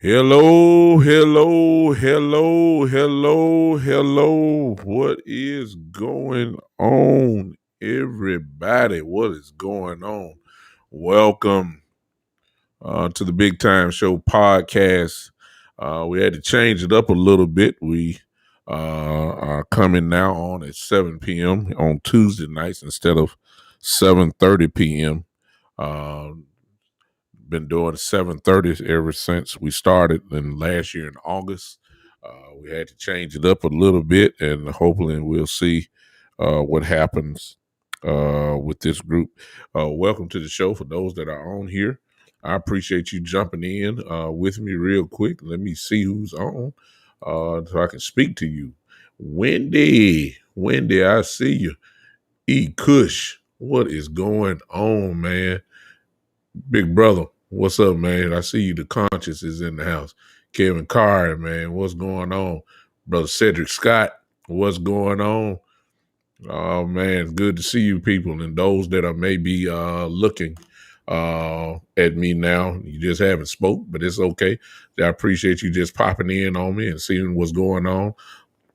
Hello, hello, hello, hello, hello. What is going on, everybody? What is going on? Welcome to the Big Time Show podcast. We had to change it up a little bit. We are coming now on at 7 p.m. on Tuesday nights instead of 7:30 p.m. Been doing 7:30 ever since we started in last year in August. We had to change it up a little bit, and hopefully we'll see what happens with this group. Welcome to the show for those that are on here. I appreciate you jumping in with me real quick. Let me see who's on so I can speak to you. Wendy, I see you. E. Kush, what is going on, man? Big brother, what's up, man? I see you. The conscious is in the house. Kevin Carr, man, what's going on? Brother Cedric Scott, what's going on? Oh, man, good to see you people. And those that are maybe looking at me now, you just haven't spoke, but it's okay. I appreciate you just popping in on me and seeing what's going on.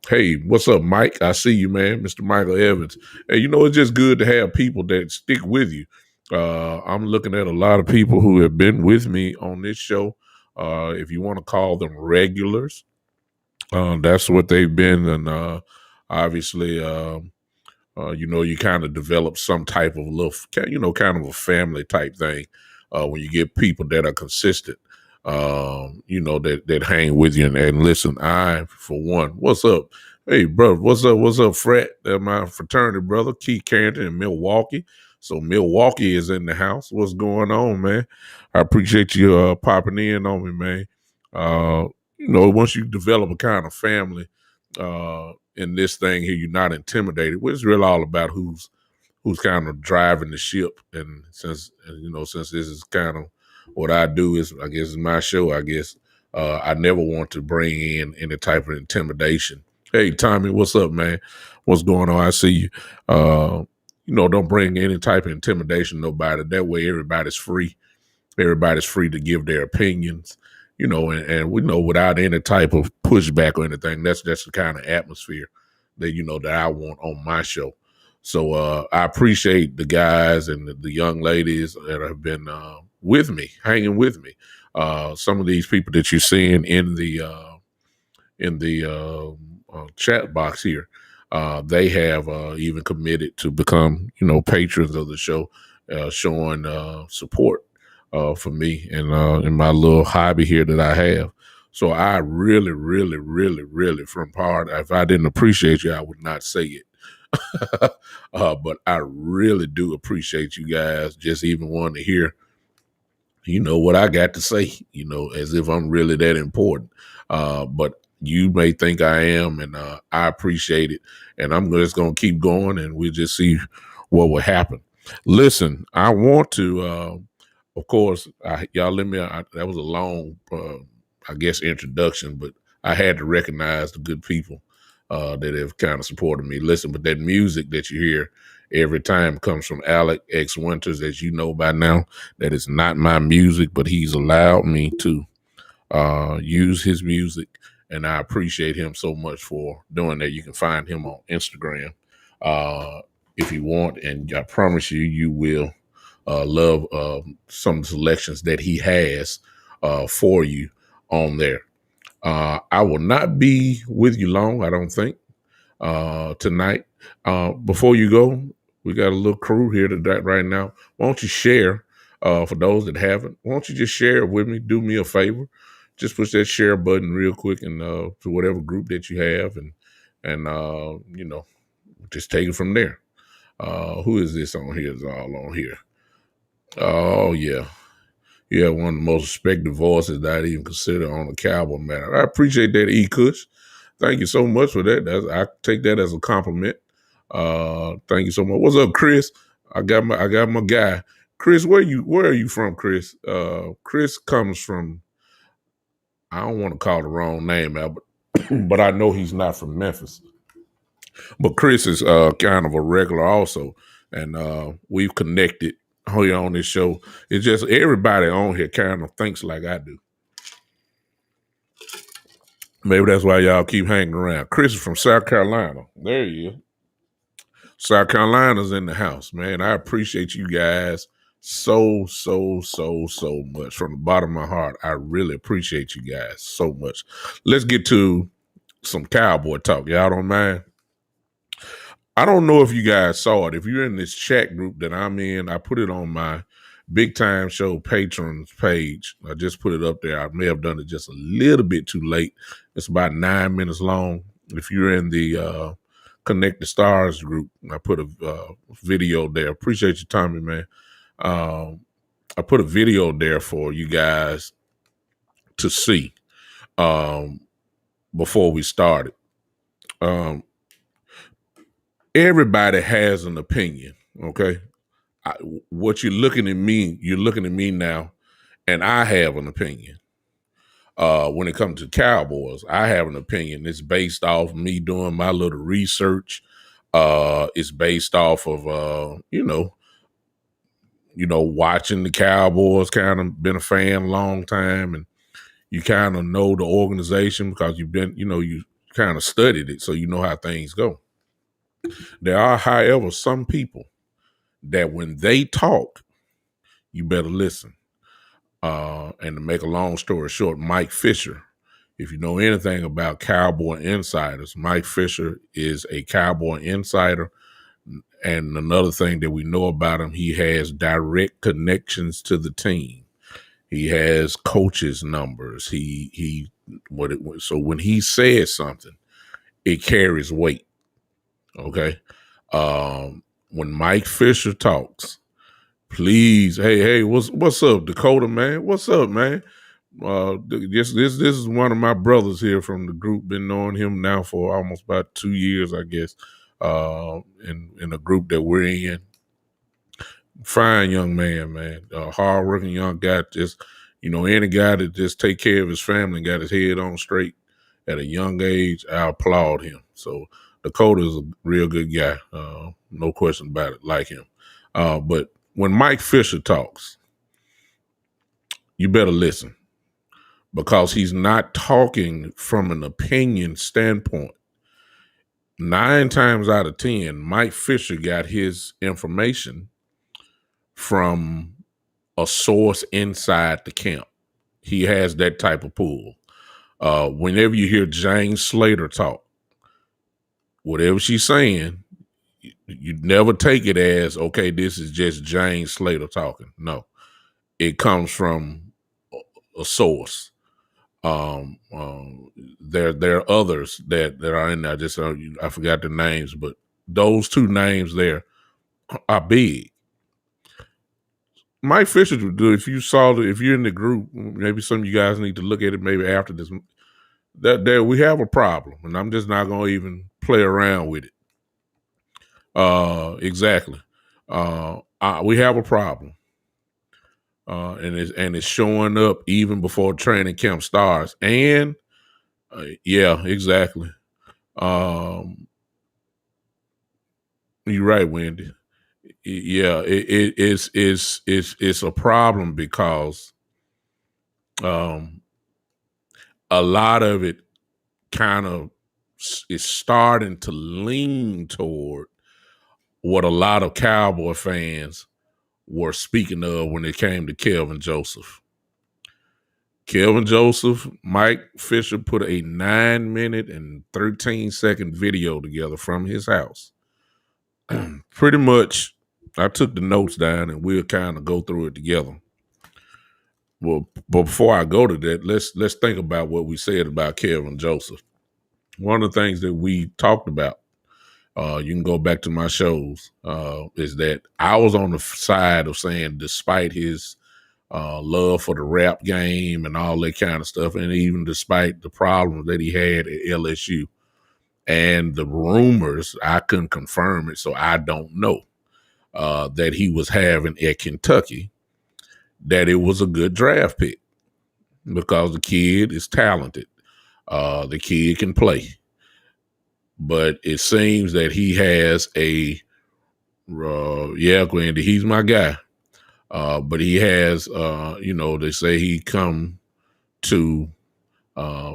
Hey, what's up, Mike? I see you, man. Mr. Michael Evans. Hey, it's just good to have people that stick with you. I'm looking at a lot of people who have been with me on this show. If you want to call them regulars, that's what they've been. And obviously, you kind of develop some type of kind of a family type thing when you get people that are consistent. That hang with you and listen. I, for one, what's up? Hey, brother, what's up? What's up, Fred? My fraternity brother, Keith Carrington in Milwaukee. So Milwaukee is in the house. What's going on, man? I appreciate you popping in on me, man. Once you develop a kind of family in this thing here, you're not intimidated. Well, it's really all about who's kind of driving the ship. And since this is kind of what I do, is I guess is my show. I guess I never want to bring in any type of intimidation. Hey, Tommy, what's up, man? What's going on? I see you. Don't bring any type of intimidation to nobody. That way, everybody's free. Everybody's free to give their opinions. And we know without any type of pushback or anything. That's the kind of atmosphere that that I want on my show. So I appreciate the guys and the young ladies that have been with me, hanging with me. Some of these people that you're seeing in the chat box here, they have even committed to become, patrons of the show, showing support for me and in my little hobby here that I have. So I really, really, really, really, from part, if I didn't appreciate you, I would not say it. But I really do appreciate you guys just even wanting to hear you know what I got to say, as if I'm really that important. But you may think I am, and I appreciate it. And I'm just going to keep going, and we'll just see what will happen. Listen, I want to, of course, y'all let me, that was a long, I guess, introduction, but I had to recognize the good people that have kind of supported me. Listen, but that music that you hear every time comes from Alec X Winters, as you know by now. That is not my music, but he's allowed me to use his music, and I appreciate him so much for doing that. You can find him on Instagram if you want, and I promise you, you will love some selections that he has for you on there. I will not be with you long, I don't think, tonight. Before you go, we got a little crew here today right now. Why don't you share, for those that haven't, why don't you just share it with me? Do me a favor. Just push that share button real quick and to whatever group that you have, and just take it from there. Who is this on here? Is all on here. Oh yeah. Yeah, one of the most respected voices that I even consider on the Cowboy matter. I appreciate that, E. Kush. Thank you so much for that. I take that as a compliment. Thank you so much. What's up, Chris? I got my guy. Chris, where are you from, Chris? Chris comes from, I don't want to call the wrong name out, but I know he's not from Memphis. But Chris is kind of a regular also. And we've connected here on this show. It's just everybody on here kind of thinks like I do. Maybe that's why y'all keep hanging around. Chris is from South Carolina. There you go. South Carolina's in the house, man. I appreciate you guys so much. From the bottom of my heart, I really appreciate you guys so much. Let's get to some Cowboy talk. Y'all don't mind? I don't know if you guys saw it. If you're in this chat group that I'm in, I put it on my Big Time Show patrons page. I just put it up there. I may have done it just a little bit too late. It's about 9 minutes long. If you're in the Connect the Stars group, I put a video there. Appreciate your Tommy, man. I put a video there for you guys to see before we started. Everybody has an opinion, okay? What you're looking at me now, and I have an opinion. When it comes to Cowboys, I have an opinion. It's based off me doing my little research. It's based off of watching the Cowboys. Kind of been a fan a long time, and you kind of know the organization because you've been, you kind of studied it, so you know how things go. There are, however, some people that when they talk, you better listen. And to make a long story short, Mike Fisher, if you know anything about Cowboy insiders, Mike Fisher is a Cowboy insider. And another thing that we know about him, he has direct connections to the team. He has coaches' numbers. So when he says something, it carries weight. Okay. When Mike Fisher talks, please, hey, what's up, Dakota, man? What's up, man? This is one of my brothers here from the group. Been knowing him now for almost about 2 years, I guess. In the group that we're in. Fine young man. Hardworking young guy. Just any guy that just take care of his family and got his head on straight at a young age, I applaud him. So Dakota is a real good guy. No question about it. Like him. But when Mike Fisher talks, you better listen because he's not talking from an opinion standpoint. 9 times out of 10, Mike Fisher got his information from a source inside the camp. He has that type of pull. Whenever you hear Jane Slater talk, whatever she's saying, you never take it as, okay, this is just Jane Slater talking. No, it comes from a source. There are others that are in there. Just I forgot the names, but those 2 names there are big. Mike Fisher would do. If you saw if you're in the group, maybe some of you guys need to look at it. Maybe after this, that there we have a problem, and I'm just not gonna even play around with it. Exactly. We have a problem, and it's showing up even before training camp starts. And yeah, exactly. Um, you're right, Wendy. Yeah, it's a problem because um, a lot of it kind of is starting to lean toward what a lot of Cowboy fans were speaking of when it came to Kelvin Joseph. Kelvin Joseph, Mike Fisher put a 9-minute and 13-second video together from his house. Pretty much, I took the notes down and we'll kind of go through it together. Well, but before I go to that, let's think about what we said about Kelvin Joseph. One of the things that we talked about, you can go back to my shows, is that I was on the side of saying, despite his love for the rap game and all that kind of stuff, and even despite the problems that he had at LSU and the rumors, I couldn't confirm it, so I don't know, that he was having at Kentucky, that it was a good draft pick because the kid is talented. The kid can play. But it seems that he has yeah, Grandy, he's my guy. But he has, they say he come to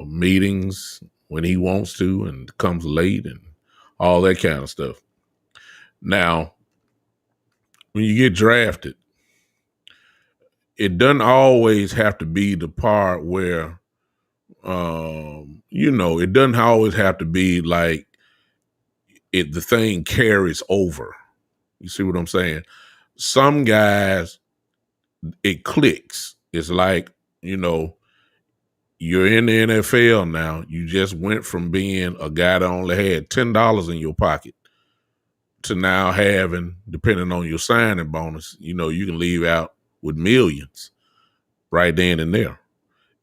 meetings when he wants to and comes late and all that kind of stuff. Now, when you get drafted, it doesn't always have to be the part where, it doesn't always have to be like the thing carries over. You see what I'm saying? Some guys, it clicks. It's like, you're in the NFL now. You just went from being a guy that only had $10 in your pocket to now having, depending on your signing bonus, you can leave out with millions right then and there.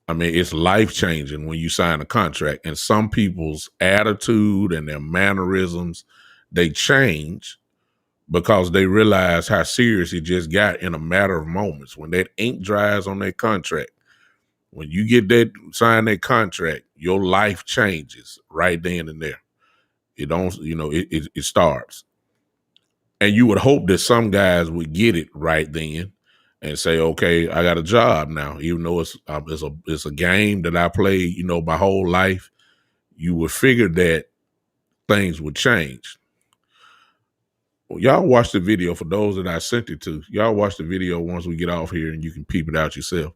I mean, it's life changing when you sign a contract, and some people's attitude and their mannerisms, they change because they realize how serious it just got in a matter of moments. When that ink dries on that contract, when you get that, sign that contract, your life changes right then and there. It don't, it starts. And you would hope that some guys would get it right then and say, okay, I got a job now, even though it's a game that I played, my whole life. You would figure that things would change. Well, y'all watch the video. For those that I sent it to, y'all watch the video once we get off here and you can peep it out yourself.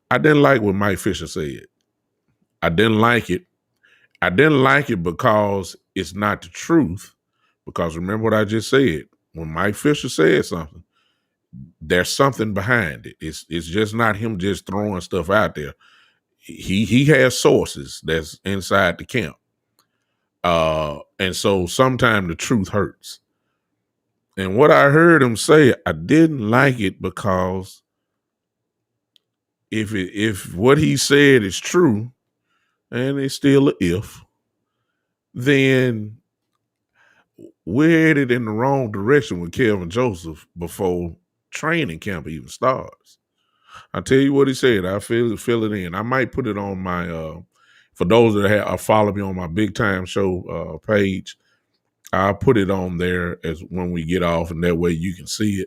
I didn't like what Mike Fisher said. I didn't like it. I didn't like it because it's not the truth. Because remember what I just said. When Mike Fisher said something, there's something behind it. It's just not him just throwing stuff out there. He has sources that's inside the camp. And so sometimes the truth hurts. And what I heard him say, I didn't like it because if what he said is true, and it's still a if, then we're headed in the wrong direction with Kelvin Joseph before training camp even starts. I'll tell you what he said. I fill it in. I might put it on my for those that follow me on my Big Time Show page. I'll put it on there as when we get off, and that way you can see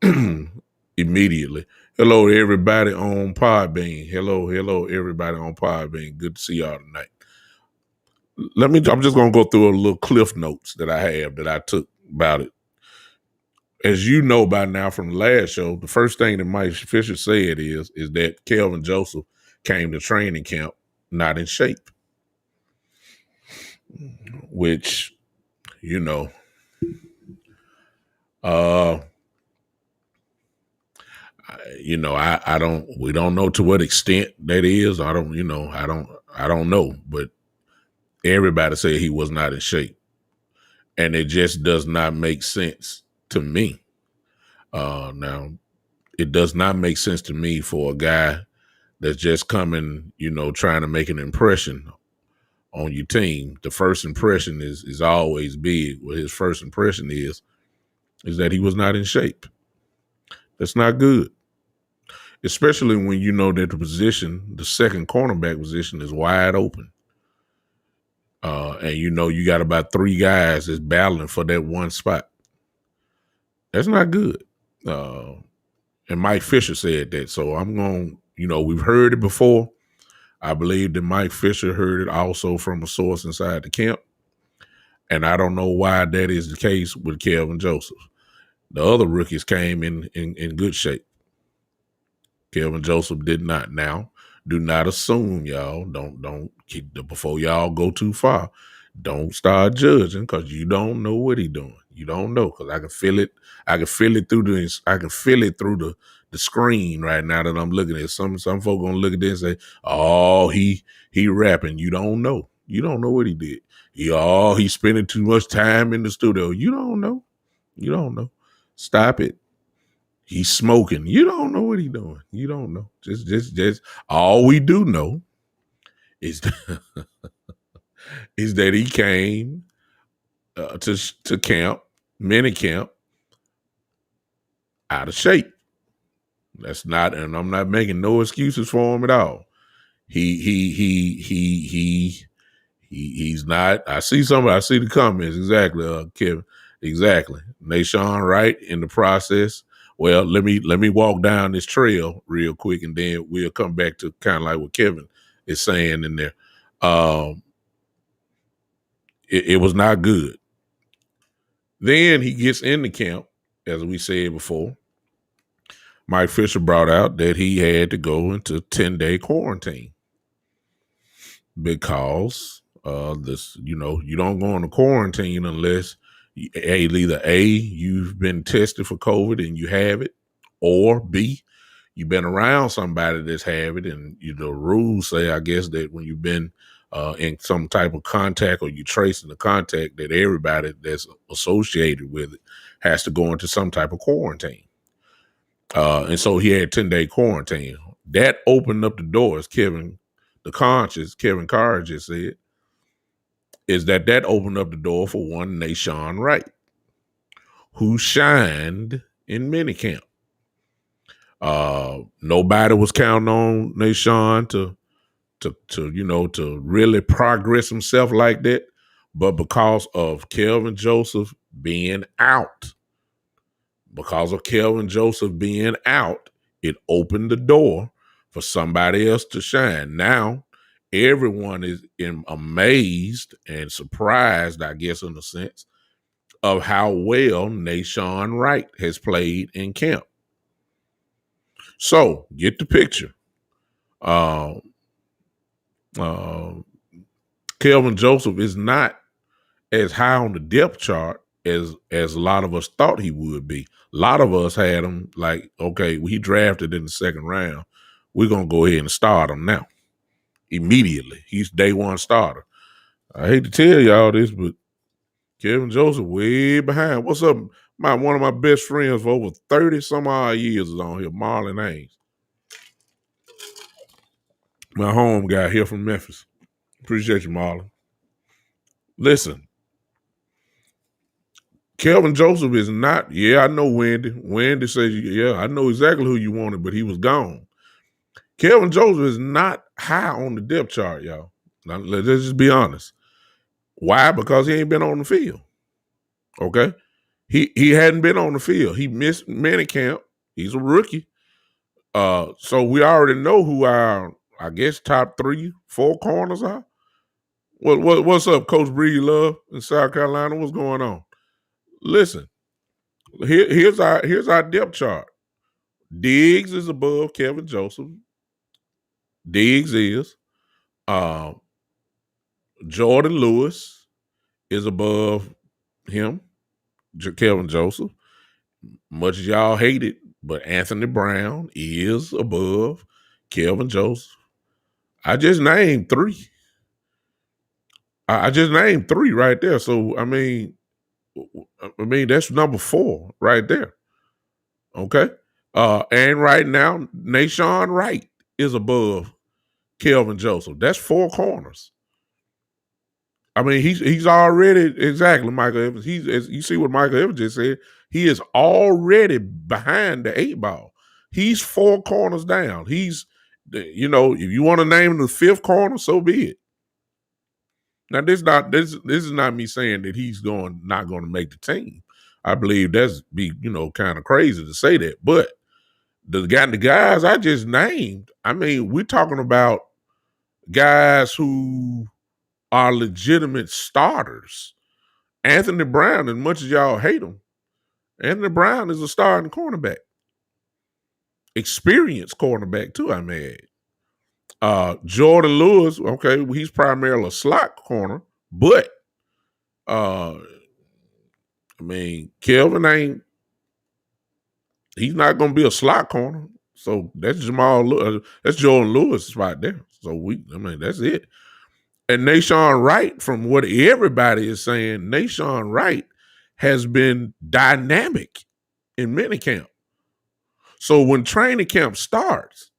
it immediately. Hello to everybody on Podbean. Hello, everybody on Podbean. Good to see y'all tonight. I'm just gonna go through a little cliff notes that I have that I took about it. As you know by now from the last show, the first thing that Mike Fisher said is that Kelvin Joseph came to training camp not in shape, which, we don't know to what extent that is. I don't know, but everybody said he was not in shape, and it just does not make sense to me. Now, it does not make sense to me for a guy that's just coming, trying to make an impression on your team. The first impression is always big. What his first impression is that he was not in shape. That's not good, especially when you know that the second cornerback position, is wide open. And you got about three guys that's battling for that one spot. That's not good. And Mike Fisher said that. So I'm going, we've heard it before. I believe that Mike Fisher heard it also from a source inside the camp. And I don't know why that is the case with Kelvin Joseph. The other rookies came in good shape. Kelvin Joseph did not. Now, do not assume, y'all. Don't keep before y'all go too far. Don't start judging because you don't know what he's doing. You don't know, because I can feel it. I can feel it through the screen right now that I'm looking at. Some folk gonna look at this and say, "Oh, he rapping." You don't know. You don't know what he did. He's spending too much time in the studio. You don't know. You don't know. Stop it. He's smoking. You don't know what he's doing. You don't know. Just all we do know is that, is that he came to camp, mini camp, out of shape. That's not, and I'm not making no excuses for him at all. He's not. I see the comments exactly, Kevin. Exactly. Nashawn Wright in the process. Well, let me walk down this trail real quick, and then we'll come back to kind of like what Kevin is saying in there. It was not good. Then he gets in the camp, as we said before. Mike Fisher brought out that he had to go into 10-day quarantine because you don't go into quarantine unless either A, you've been tested for COVID and you have it, or B, you've been around somebody that's have it, and the rules say, I guess, that when you've been in some type of contact, or you tracing the contact, that everybody that's associated with it has to go into some type of quarantine. And so he had 10-day quarantine. That opened up the doors. Kevin Carr just said, is that opened up the door for one Nashawn Wright, who shined in minicamp. Nobody was counting on Nashawn to really progress himself like that, but because of Kelvin Joseph being out, it opened the door for somebody else to shine. Now, everyone is amazed and surprised, I guess, in a sense, of how well Nashawn Wright has played in camp. So, get the picture. Kelvin Joseph is not as high on the depth chart as a lot of us thought he would be. A lot of us had him like, okay, he drafted in the second round. We're going to go ahead and start him now. Immediately. He's day one starter. I hate to tell y'all this, but Kelvin Joseph way behind. What's up? One of my best friends for over 30 some odd years is on here, Marlon Haynes. My home guy here from Memphis. Appreciate you, Marlon. Listen, Kelvin Joseph is not, I know Wendy. Wendy says, I know exactly who you wanted, but he was gone. Kelvin Joseph is not high on the depth chart, y'all. Now, let's just be honest. Why? Because he ain't been on the field. Okay? He hadn't been on the field. He missed minicamp. He's a rookie. So we already know who our, I guess, top 3, 4 corners are. What's up, Coach Breed Love in South Carolina? What's going on? Listen, here's our depth chart. Diggs is above Kelvin Joseph. Diggs is. Jordan Lewis is above him, Kelvin Joseph. Much as y'all hate it, but Anthony Brown is above Kelvin Joseph. I just named 3. I just named 3 right there. So I mean that's number 4 right there. Okay. And right now, Nashawn Wright is above Kelvin Joseph. That's 4 corners. I mean, he's already exactly Michael Evans. You see what Michael Evans just said. He is already behind the 8 ball. He's 4 corners down. If you want to name him the 5th corner, so be it. Now, this is not me saying that he's not going to make the team. I believe that's kind of crazy to say that. But the guys I just named, I mean, we're talking about guys who are legitimate starters. Anthony Brown, as much as y'all hate him, Anthony Brown is a starting cornerback. Experienced cornerback, too, I may add. Jordan Lewis, okay, he's primarily a slot corner, but I mean, he's not going to be a slot corner. So that's that's Jordan Lewis right there. So that's it. And Nashawn Wright, from what everybody is saying, Nashawn Wright has been dynamic in minicamp. So when training camp starts,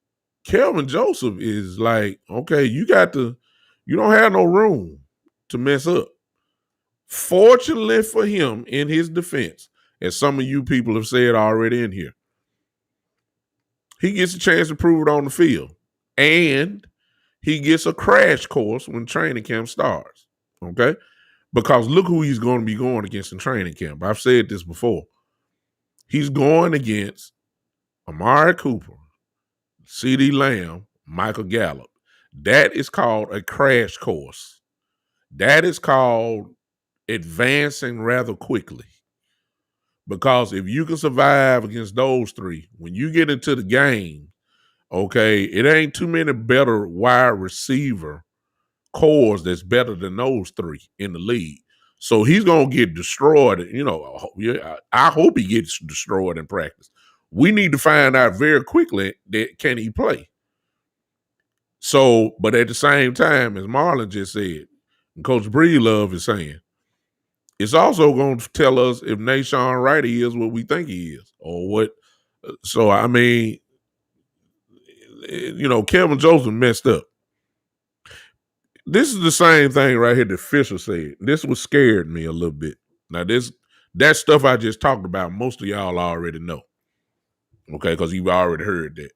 Kelvin Joseph is like, okay, you don't have no room to mess up. Fortunately for him, in his defense, as some of you people have said already in here, he gets a chance to prove it on the field. And he gets a crash course when training camp starts. Okay? Because look who he's going to be going against in training camp. I've said this before. He's going against Amari Cooper, CeeDee Lamb, Michael Gallup. That is called a crash course. That is called advancing rather quickly. Because if you can survive against those 3, when you get into the game, okay, it ain't too many better wide receiver cores that's better than those 3 in the league. So he's going to get destroyed. I hope he gets destroyed in practice. We need to find out very quickly that can he play. So, but at the same time, as Marlon just said, and Coach Breedlove is saying, it's also going to tell us if Nashawn Wright is what we think he is or what. So, I mean, Kelvin Joseph messed up. This is the same thing right here that Fisher said. This was scared me a little bit. Now, that stuff I just talked about, most of y'all already know. Okay, because you've already heard that.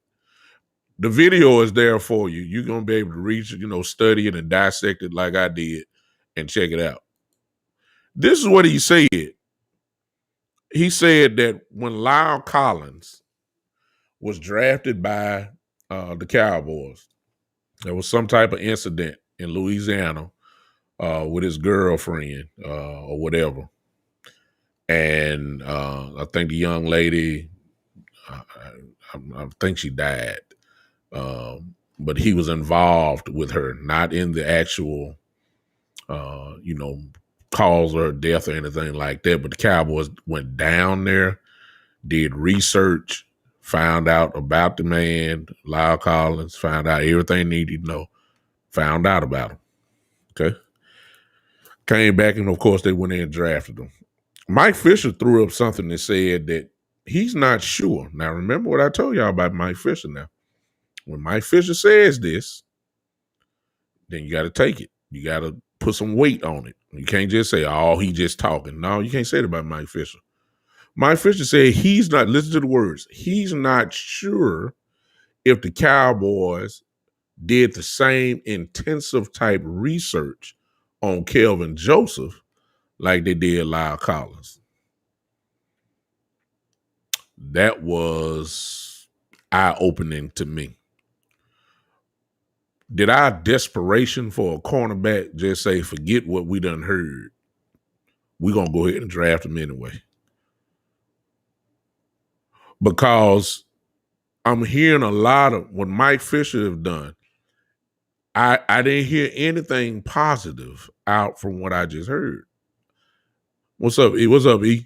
The video is there for you. You're going to be able to reach it, study it and dissect it like I did and check it out. This is what he said. He said that when Lyle Collins was drafted by the Cowboys, there was some type of incident in Louisiana with his girlfriend or whatever. And I think the young lady, I think she died. But he was involved with her, not in the actual, cause or death or anything like that. But the Cowboys went down there, did research, found out about the man, Lyle Collins, found out everything needed to know, found out about him. Okay. Came back, and of course, they went in and drafted him. Mike Fisher threw up something that said that he's not sure. Now, remember what I told y'all about Mike Fisher now. When Mike Fisher says this, then you got to take it. You got to put some weight on it. You can't just say, oh, he just talking. No, you can't say it about Mike Fisher. Mike Fisher said he's not, listen to the words, he's not sure if the Cowboys did the same intensive type research on Kelvin Joseph like they did Lyle Collins. That was eye-opening to me. Did our desperation for a cornerback just say, forget what we done heard? We're going to go ahead and draft him anyway. Because I'm hearing a lot of what Mike Fisher have done. I didn't hear anything positive out from what I just heard. What's up, E? What's up, E?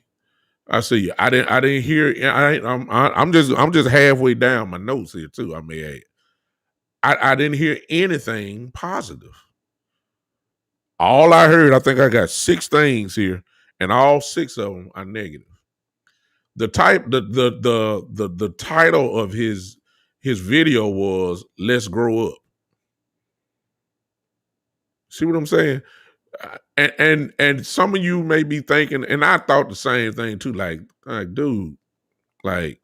I see you. I didn't hear. I'm just halfway down my notes here too. I may add. I didn't hear anything positive. All I heard, I think I got 6 things here, and all 6 of them are negative. The title of his video was "Let's Grow Up." See what I'm saying? And some of you may be thinking, and I thought the same thing too. Like dude, like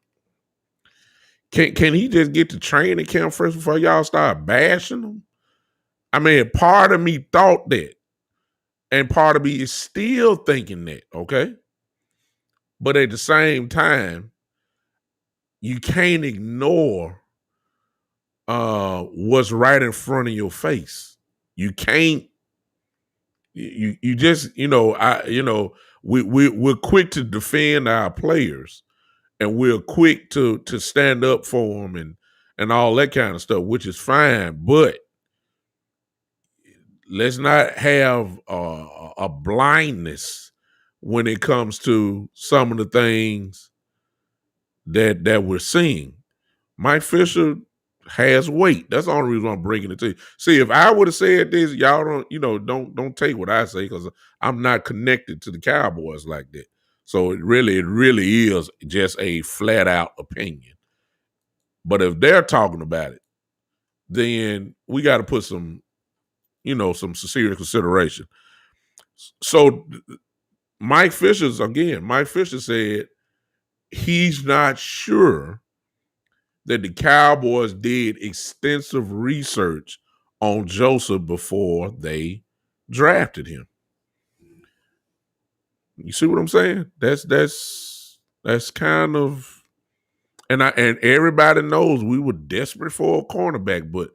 can he just get to training camp first before y'all start bashing him? I mean, part of me thought that, and part of me is still thinking that. Okay, but at the same time, you can't ignore what's right in front of your face. You can't. You just we're quick to defend our players, and we're quick to stand up for them and all that kind of stuff, which is fine. But let's not have a blindness when it comes to some of the things that we're seeing. Mike Fisher has weight. That's the only reason I'm bringing it to you. See, if I would have said this, y'all don't take what I say, because I'm not connected to the Cowboys like that. So it really is just a flat out opinion. But if they're talking about it, then we got to put some serious consideration. So Mike Fisher said he's not sure that the Cowboys did extensive research on Joseph before they drafted him. You see what I'm saying? That's kind of, and everybody knows we were desperate for a cornerback, but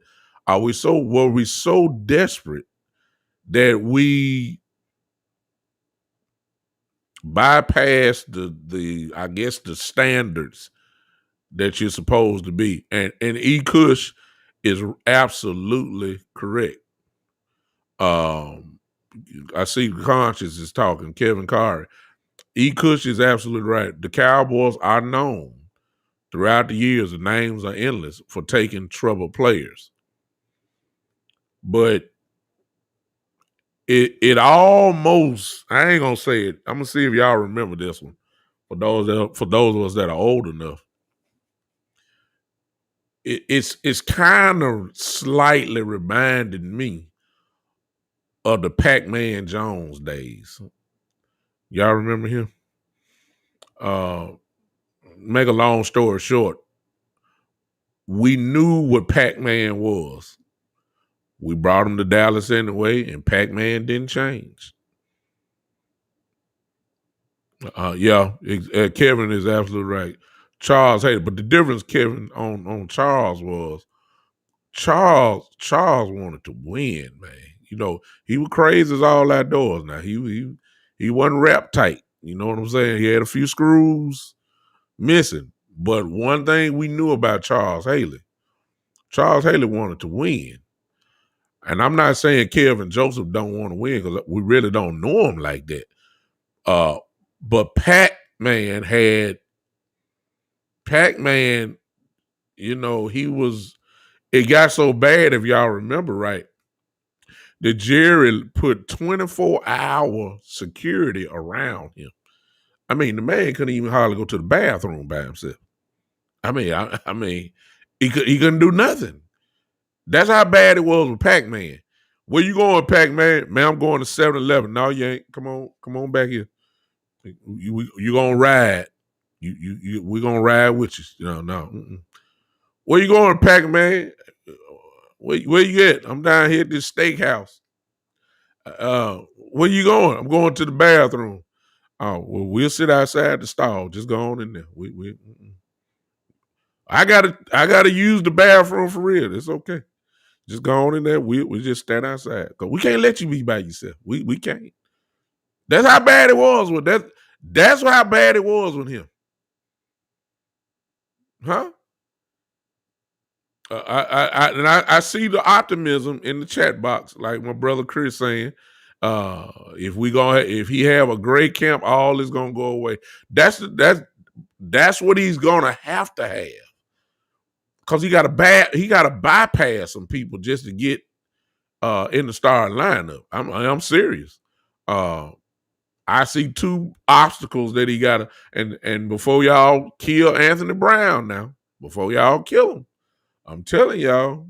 were we so desperate that we bypassed the I guess the standards that you're supposed to be? And E. Cush is absolutely correct. I see Conscious is talking, Kevin Carey. E. Cush is absolutely right. The Cowboys are known throughout the years, the names are endless, for taking troubled players. But it almost, I ain't gonna say it. I'm gonna see if y'all remember this one. For those of us that are old enough. It's kind of slightly reminding me of the Pac-Man Jones days. Y'all remember him? Make a long story short, we knew what Pac-Man was. We brought him to Dallas anyway, and Pac-Man didn't change. Kevin is absolutely right. Charles hated, but the difference, Kevin, on Charles was Charles wanted to win, man. He was crazy as all outdoors. Now he wasn't wrapped tight. You know what I'm saying? He had a few screws missing. But one thing we knew about Charles Haley wanted to win. And I'm not saying Kev and Joseph don't want to win, because we really don't know him like that. But Pac-Man, it got so bad, if y'all remember right, that Jerry put 24-hour security around him. I mean, the man couldn't even hardly go to the bathroom by himself. I mean, he couldn't do nothing. That's how bad it was with Pac-Man. Where you going, Pac-Man? Man, I'm going to 7-Eleven. No, you ain't. Come on back here. You gonna ride? We gonna ride with you? No. Mm-mm. Where you going, Pac-Man? Where you at? I'm down here at this steakhouse. Where you going? I'm going to the bathroom. Oh, well, we'll sit outside the stall. Just go on in there. I gotta use the bathroom for real. It's okay. Just go on in there. We just stand outside, because we can't let you be by yourself. We can't. That's how bad it was with that. That's how bad it was with him. Huh? I see the optimism in the chat box, like my brother Chris saying, if he have a great camp, all is gonna go away. That's what he's gonna have to have, because he got to bypass some people just to get in the starting lineup. I'm serious. I see two obstacles that he got to, and before y'all kill Anthony Brown now, before y'all kill him, I'm telling y'all,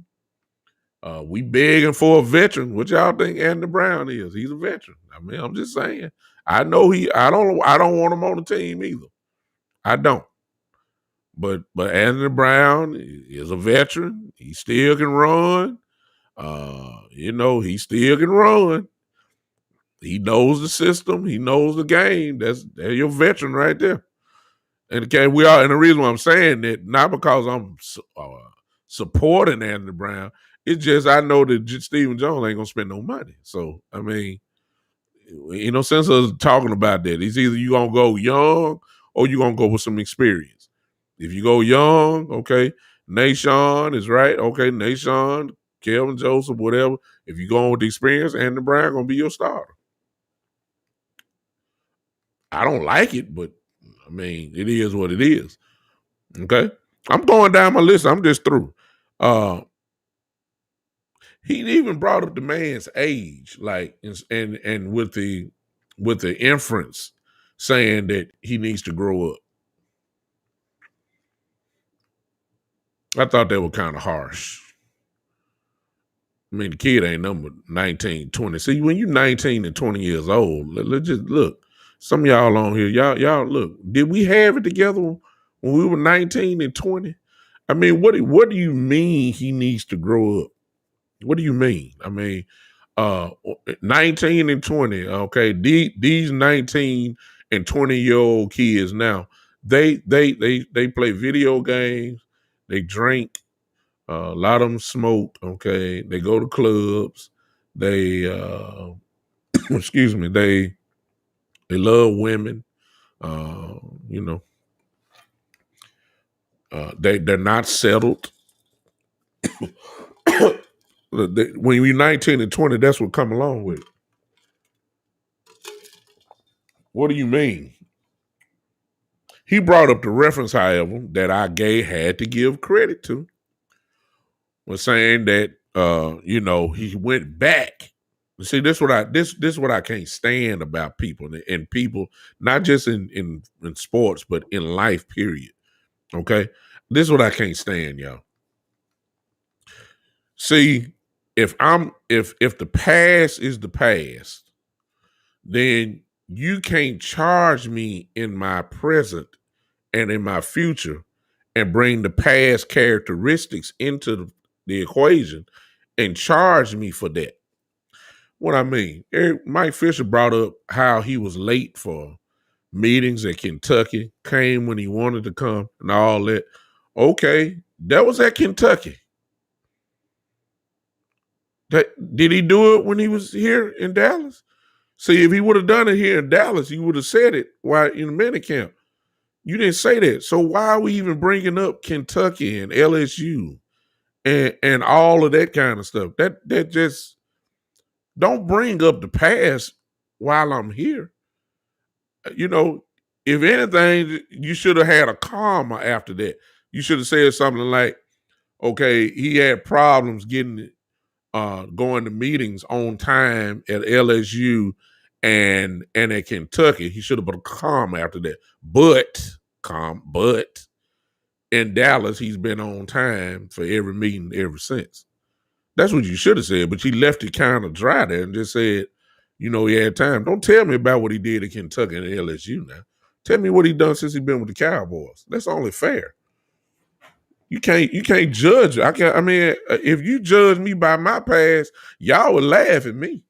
we begging for a veteran. What y'all think Anthony Brown is? He's a veteran. I mean, I'm just saying. I know I don't want him on the team either. I don't. But Anthony Brown is a veteran. He still can run. He still can run. He knows the system. He knows the game. That's your veteran right there. And and the reason why I'm saying that, not because I'm supporting Anthony Brown, it's just I know that Stephen Jones ain't gonna spend no money. So I mean, sense of talking about that. It's either you gonna go young or you gonna go with some experience. If you go young, okay, Nashawn is right. Okay, Nashawn, Kelvin Joseph, whatever. If you go on with the experience, Anthony Brown gonna be your starter. I don't like it, but I mean, it is what it is. Okay. I'm going down my list. I'm just through. He even brought up the man's age, like, and with the inference saying that he needs to grow up. I thought that was kind of harsh. I mean, the kid ain't number 19, 20. See, when you're 19 and 20 years old, let's just look. Some of y'all on here, y'all look. Did we have it together when we were 19 and 20? I mean, what do you mean he needs to grow up? What do you mean? I mean, 19 and 20, okay, these 19 and 20-year-old kids now, they play video games, they drink, a lot of them smoke, okay, they go to clubs, they excuse me, they love women, you know, they're not settled. When you're 19 and 20, that's what come along with it. What do you mean? He brought up the reference, however, that I had to give credit to, was saying that he went back. See, this what I can't stand about people, and people not just in sports but in life, period. Okay, this is what I can't stand, y'all. See, if the past is the past, then you can't charge me in my present and in my future and bring the past characteristics into the equation and charge me for that. What I mean, Mike Fisher brought up how he was late for meetings at Kentucky, came when he wanted to come and all that. Okay, that was at Kentucky. Did he do it when he was here in Dallas? See, if he would have done it here in Dallas, he would have said it while in the minicamp. You didn't say that. So why are we even bringing up Kentucky and LSU and all of that kind of stuff? That just don't bring up the past while I'm here. If anything, you should have had a comma after that. You should have said something like, okay, he had problems getting going to meetings on time at LSU and at Kentucky. He should have put a comma after that. But in Dallas, he's been on time for every meeting ever since. That's what you should have said, but you left it kind of dry there and just said, he had time. Don't tell me about what he did at Kentucky and LSU now. Tell me what he done since he been with the Cowboys. That's only fair. You can't judge. I mean, if you judge me by my past, y'all would laugh at me.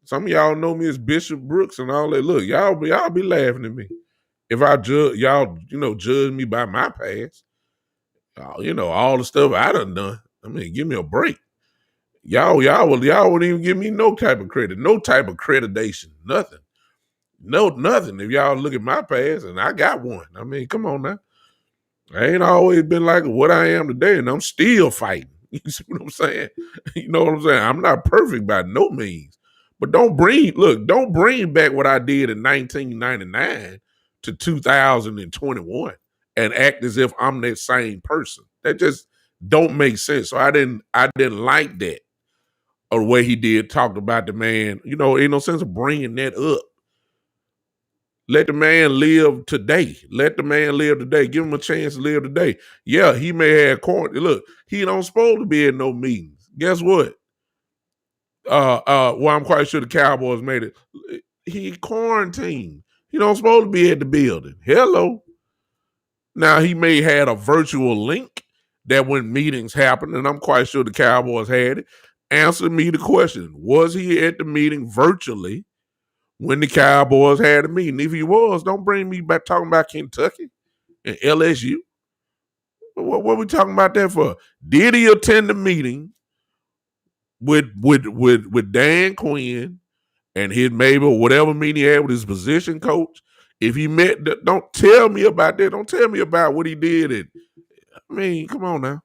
Some of y'all know me as Bishop Brooks and all that. Look, y'all be laughing at me if I judge y'all. Judge me by my past. All the stuff I done. I mean, give me a break. Y'all wouldn't even give me no type of credit, no type of accreditation, nothing. No, nothing. If y'all look at my past, and I got one. I mean, come on now. I ain't always been like what I am today, and I'm still fighting. You see what I'm saying? You know what I'm saying? I'm not perfect by no means. But don't bring back what I did in 1999 to 2021 and act as if I'm that same person. That just don't make sense. So I didn't like that, or the way he did talk about the man. Ain't no sense of bringing that up. Let the man live today. Let the man live today. Give him a chance to live today. Yeah, he may have quarantine. Look, he don't supposed to be in no meetings. Guess what? Well, I'm quite sure the Cowboys made it. He quarantined. He don't supposed to be at the building. Hello. Now he may had a virtual link that when meetings happen, and I'm quite sure the Cowboys had it. Answer me the question: was he at the meeting virtually when the Cowboys had a meeting? If he was, don't bring me back talking about Kentucky and LSU. What we talking about that for? Did he attend the meeting with Dan Quinn and his maybe whatever meeting he had with his position coach? If he met, don't tell me about that. Don't tell me about what he did. I mean, come on now.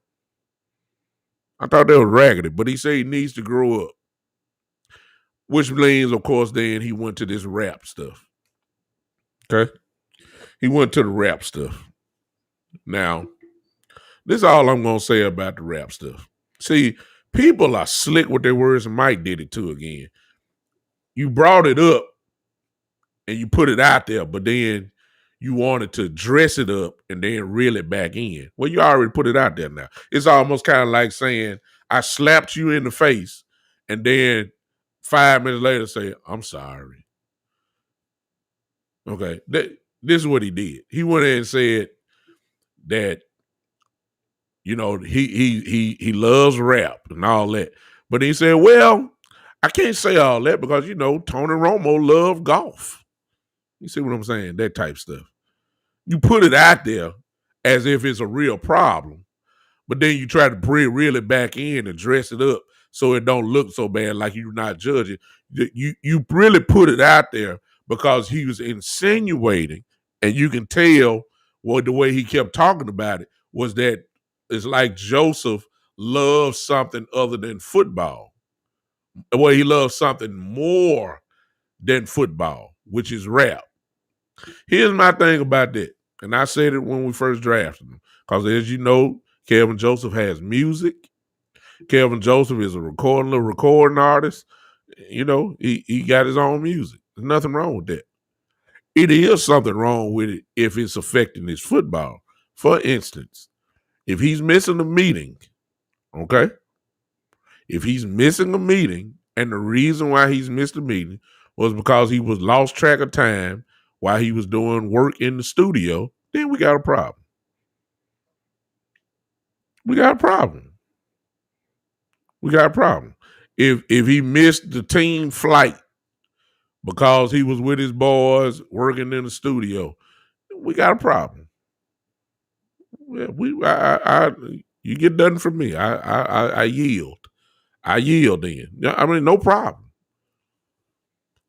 I thought that was raggedy, but he said he needs to grow up. Which means, of course, then he went to this rap stuff. Okay? He went to the rap stuff. Now, this is all I'm going to say about the rap stuff. See, people are slick with their words, and Mike did it too again. You brought it up and you put it out there, but then you wanted to dress it up and then reel it back in. Well, you already put it out there now. It's almost kind of like saying, I slapped you in the face, and then 5 minutes later say, I'm sorry. Okay, this is what he did. He went in and said that, you know, he loves rap and all that. But he said, well, I can't say all that because, you know, Tony Romo loved golf. You see what I'm saying? That type stuff. You put it out there as if it's a real problem, but then you try to reel it back in and dress it up so it don't look so bad, like you're not judging. You really put it out there because he was insinuating, and you can tell what the way he kept talking about it was that it's like Joseph loves something other than football. Well, he loves something more than football, which is rap. Here's my thing about that, and I said it when we first drafted him, because as you know, Kevin Joseph has music. Kevin Joseph is a recording artist. You know, he got his own music. There's nothing wrong with that. It is something wrong with it if it's affecting his football. For instance, if he's missing a meeting, okay? If he's missing a meeting, and the reason why he's missed a meeting was because he was lost track of time while he was doing work in the studio, then we got a problem. We got a problem. We got a problem. If he missed the team flight because he was with his boys working in the studio, we got a problem. Yeah, you get nothing from me. I yield. I yield then. I mean, no problem.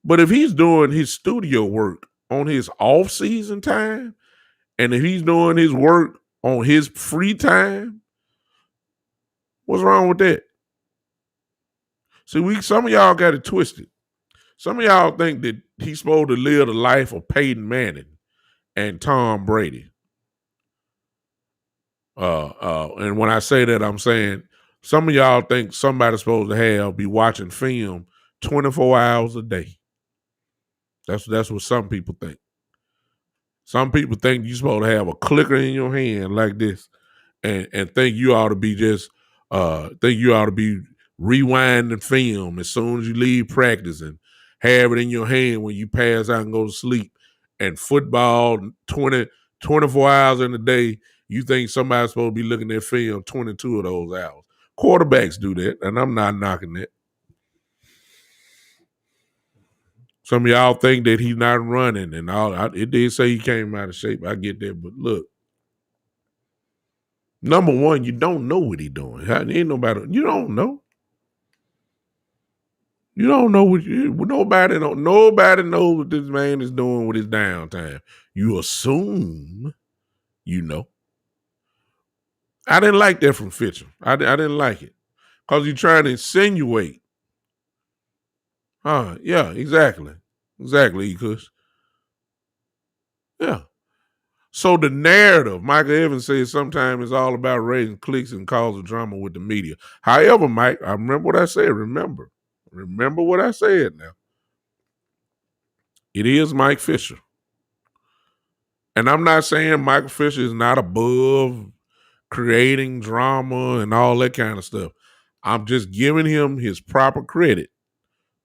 But if he's doing his studio work on his off-season time, and if he's doing his work on his free time, what's wrong with that? See, some of y'all got it twisted. Some of y'all think that he's supposed to live the life of Peyton Manning and Tom Brady. And when I say that, I'm saying some of y'all think somebody's supposed to be watching film 24 hours a day. That's what some people think. Some people think you're supposed to have a clicker in your hand like this, and think you ought to be rewinding film as soon as you leave practice and have it in your hand when you pass out and go to sleep. And football 24 hours in a day, you think somebody's supposed to be looking at film 22 of those hours. Quarterbacks do that, and I'm not knocking that. Some of y'all think that he's not running and all. It did say he came out of shape. I get that, but look. Number one, you don't know what he's doing. Ain't nobody. You don't know. You don't know nobody knows what this man is doing with his downtime. You assume you know. I didn't like that from Fitcher. I didn't like it. Because you're trying to insinuate. Yeah, exactly. Exactly, Kush. Yeah. So the narrative, Michael Evans says sometimes it's all about raising clicks and causing drama with the media. However, Mike, I remember what I said. Remember what I said now. It is Mike Fisher. And I'm not saying Michael Fisher is not above creating drama and all that kind of stuff. I'm just giving him his proper credit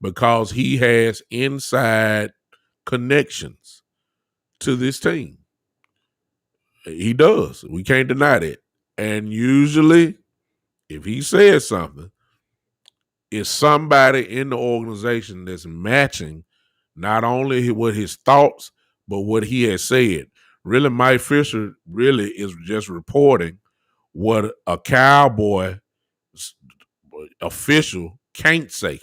because he has inside connections to this team. He does. We can't deny that. And usually, if he says something, it's somebody in the organization that's matching not only what his thoughts, but what he has said. Really, Mike Fisher really is just reporting what a Cowboy official can't say.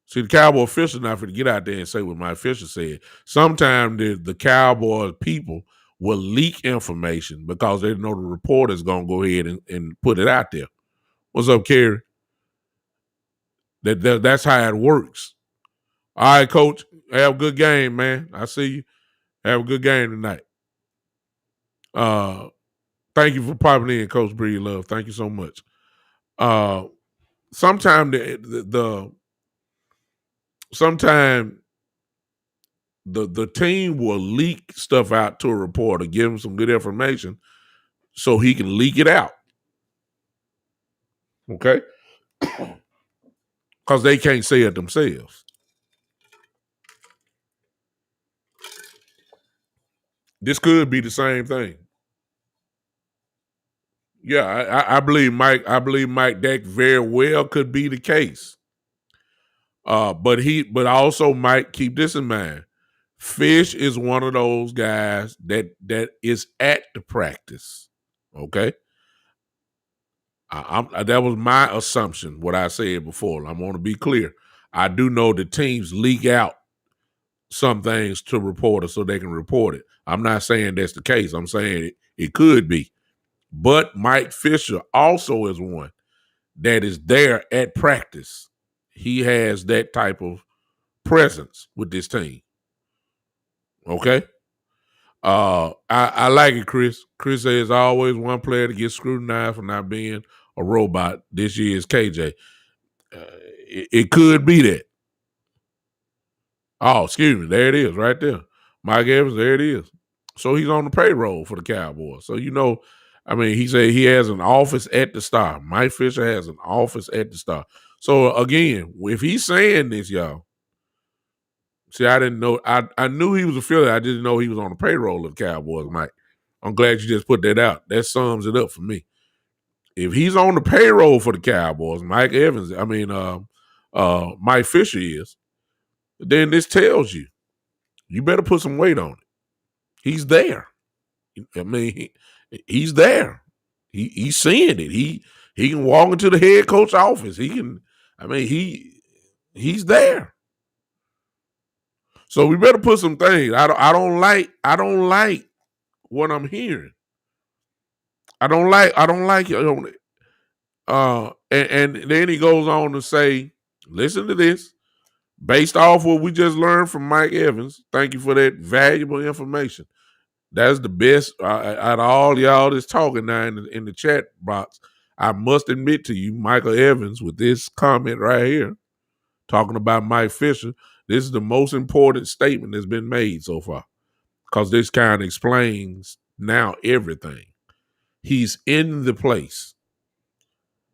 See, the Cowboy official not going to get out there and say what Mike Fisher said. Sometimes the Cowboy people will leak information because they know the reporter's going to go ahead and put it out there. What's up, Kerry? That's how it works. All right, Coach. Have a good game, man. I see you. Have a good game tonight. Thank you for popping in, Coach Breed Love. Thank you so much. Sometimes the team will leak stuff out to a reporter, give him some good information, so he can leak it out. Okay, because they can't say it themselves. This could be the same thing. Yeah, I believe Mike. I believe Mike that very well could be the case. But also Mike, keep this in mind. Fish is one of those guys that is at the practice. Okay, that was my assumption. What I said before. I want to be clear. I do know the teams leak out some things to reporters so they can report it. I'm not saying that's the case. I'm saying it could be. But Mike Fisher also is one that is there at practice. He has that type of presence with this team. Okay? I like it, Chris. Chris says always one player to get scrutinized for not being a robot. This year is KJ. It could be that. Oh, excuse me. There it is, right there. Mike Evans, there it is. So he's on the payroll for the Cowboys. So he said he has an office at the Star. Mike Fisher has an office at the Star. So again, if he's saying this, y'all, see, I didn't know. I knew he was a Philly. I didn't know he was on the payroll of the Cowboys, Mike. I'm glad you just put that out. That sums it up for me. If he's on the payroll for the Cowboys, Mike Fisher is, then this tells you better put some weight on it. He's there. I mean, he's there. He's seeing it. He can walk into the head coach office. He can. I mean, he's there. So we better put some things. I don't like what I'm hearing. I don't like it. And then he goes on to say, listen to this. Based off what we just learned from Mike Evans, thank you for that valuable information. That's the best out of all y'all that's talking now in the chat box. I must admit to you, Michael Evans, with this comment right here, talking about Mike Fisher, this is the most important statement that's been made so far because this kind of explains now everything. He's in the place.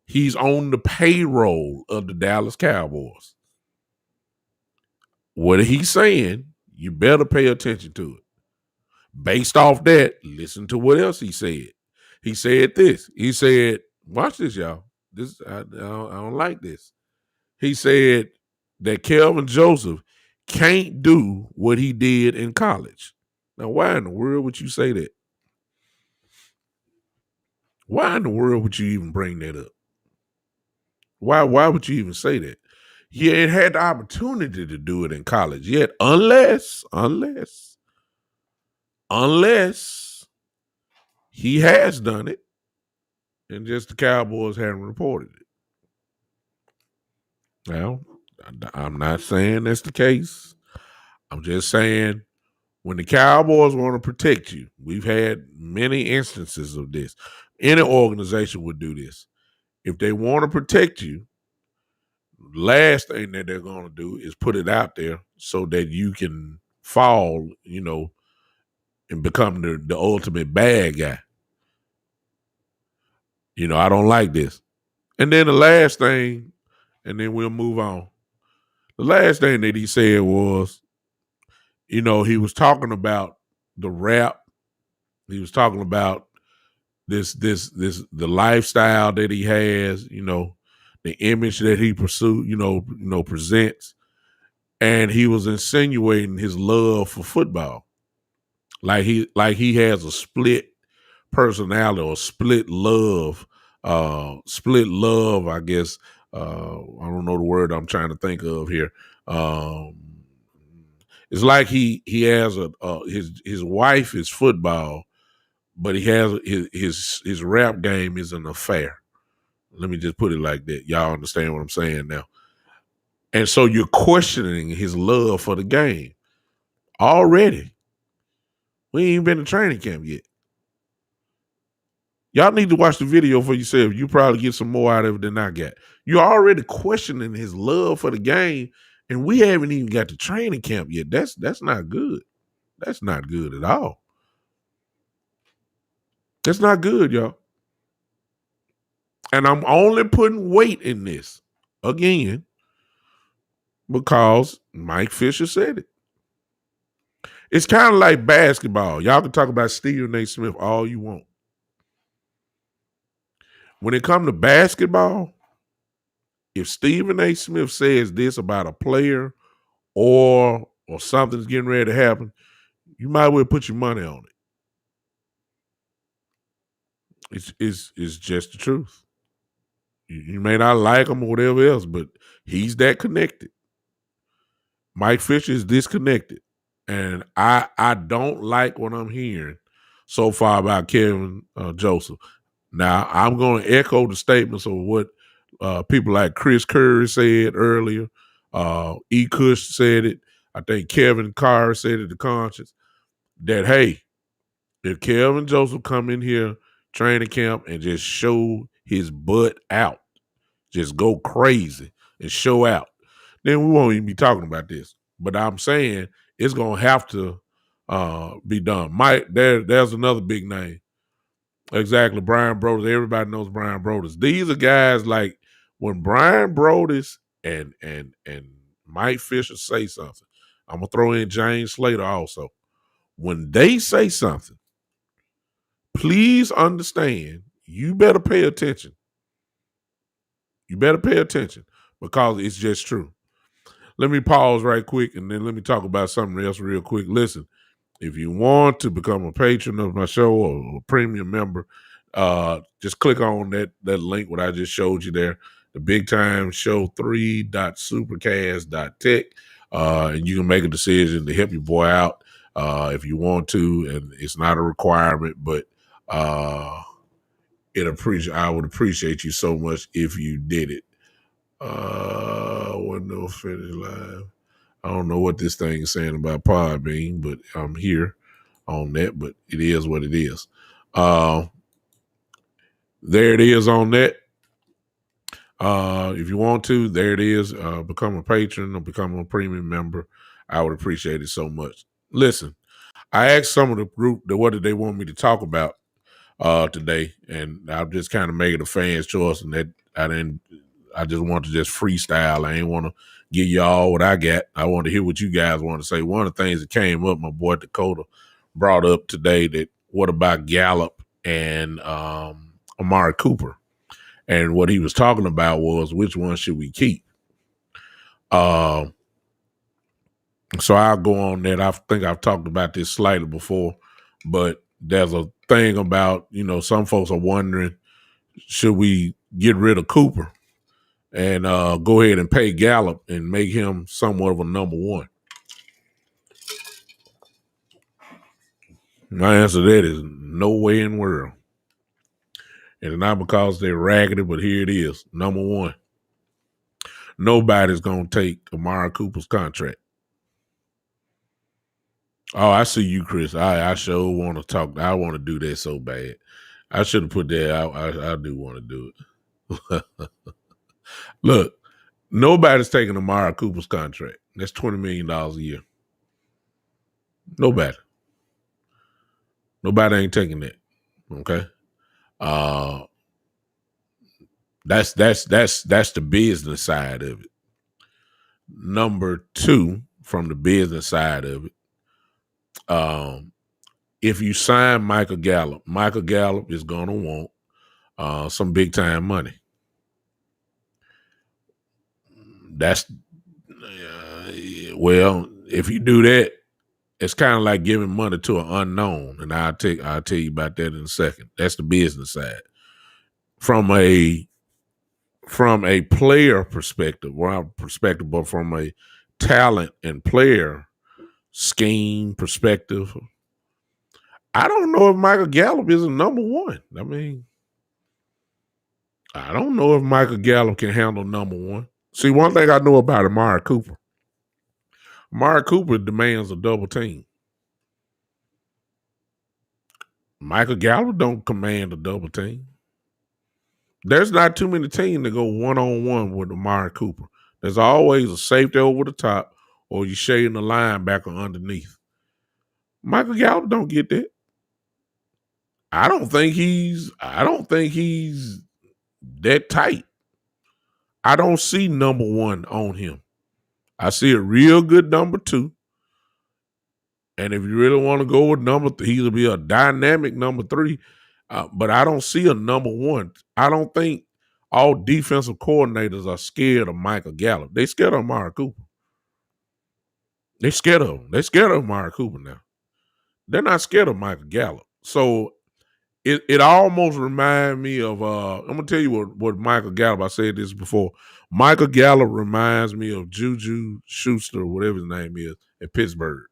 He's on the payroll of the Dallas Cowboys. What he's saying, you better pay attention to it. Based off that, listen to what else he said. He said this. He said, watch this, y'all. I don't like this. He said that Kelvin Joseph can't do what he did in college. Now, why in the world would you say that? Why in the world would you even bring that up? Why would you even say that? He ain't had the opportunity to do it in college yet, unless he has done it and just the Cowboys haven't reported it. Now, I'm not saying that's the case. I'm just saying when the Cowboys want to protect you, we've had many instances of this. Any organization would do this. If they want to protect you, last thing that they're going to do is put it out there so that you can fall, and become the ultimate bad guy. I don't like this. And then the last thing, and then we'll move on. The last thing that he said was, he was talking about the rap. He was talking about the lifestyle that he has, the image that he presents. And he was insinuating his love for football. Like he has a split personality or split love, I guess. I don't know the word I'm trying to think of here. It's like he has his wife is football, but he has his rap game is an affair. Let me just put it like that. Y'all understand what I'm saying now? And so you're questioning his love for the game already. We ain't even been to training camp yet. Y'all need to watch the video for yourself. You probably get some more out of it than I got. You're already questioning his love for the game, and we haven't even got to training camp yet. That's not good. That's not good at all. That's not good, y'all. And I'm only putting weight in this again because Mike Fisher said it. It's kind of like basketball. Y'all can talk about Stephen A. Smith all you want. When it comes to basketball, if Stephen A. Smith says this about a player or something's getting ready to happen, you might well put your money on it. It's just the truth. You may not like him or whatever else, but he's that connected. Mike Fisher is disconnected. And I don't like what I'm hearing so far about Kevin Joseph. Now, I'm going to echo the statements of what people like Chris Curry said earlier. E. Cush said it. I think Kevin Carr said it to Conscience. That, hey, if Kevin Joseph come in here training camp and just show his butt out, just go crazy and show out, then we won't even be talking about this. But I'm saying it's going to have to be done. Mike, there's another big name. Exactly, Brian Brodus. Everybody knows Brian Brodus. These are guys like when Brian Brodus and Mike Fisher say something. I'm gonna throw in James Slater also. When they say something, please understand. You better pay attention. You better pay attention because it's just true. Let me pause right quick and then let me talk about something else real quick. Listen, if you want to become a patron of my show or a premium member, just click on that link what I just showed you there, the Big Time Show 3.supercast.tech, and you can make a decision to help your boy out if you want to, and it's not a requirement, but I would appreciate you so much if you did it. Window finish live. I don't know what this thing is saying about Podbean, but I'm here on that, but it is what it is. There it is on that. If you want to, there it is. Become a patron or become a premium member. I would appreciate it so much. Listen, I asked some of the group what did they want me to talk about today, and I'm just kind of making a fan's choice, and that I just want to just freestyle. I ain't want to give y'all what I got. I want to hear what you guys want to say. One of the things that came up, my boy Dakota brought up today, that what about Gallup and Amari Cooper? And what he was talking about was which one should we keep? So I'll go on that. I think I've talked about this slightly before, but there's a thing about, some folks are wondering, should we get rid of Cooper and go ahead and pay Gallup and make him somewhat of a number one? My answer to that is no way in the world. And it's not because they're raggedy, but here it is. Number one, nobody's going to take Amari Cooper's contract. Oh, I see you, Chris. I sure want to talk. I want to do that so bad. I should have put that out. I do want to do it. Look, nobody's taking Amari Cooper's contract. That's $20 million a year. Nobody. Nobody ain't taking that. Okay. Uh that's the business side of it. Number two, from the business side of it, um, if you sign Michael Gallup is gonna want some big time money. That's well, if you do that, it's kind of like giving money to an unknown, and I'll tell you about that in a second. That's the business side. From a player perspective, but from a talent and player scheme perspective, I don't know if Michael Gallup is a number one. I mean, I don't know if Michael Gallup can handle number one. See, one thing I know about Amari Cooper demands a double team. Michael Gallup don't command a double team. There's not too many teams that go one-on-one with Amari Cooper. There's always a safety over the top or you're shading the linebacker underneath. Michael Gallup don't get that. I don't think he's that tight. I don't see number one on him. I see a real good number two. And if you really want to go with number three, he'll be a dynamic number three. But I don't see a number one. I don't think all defensive coordinators are scared of Michael Gallup. They scared of Amari Cooper. They scared of him. They scared of Amari Cooper now. They're not scared of Michael Gallup. So it almost reminds me of I'm gonna tell you what Michael Gallup. I said this before. Michael Gallup reminds me of Juju Schuster, whatever his name is, at Pittsburgh.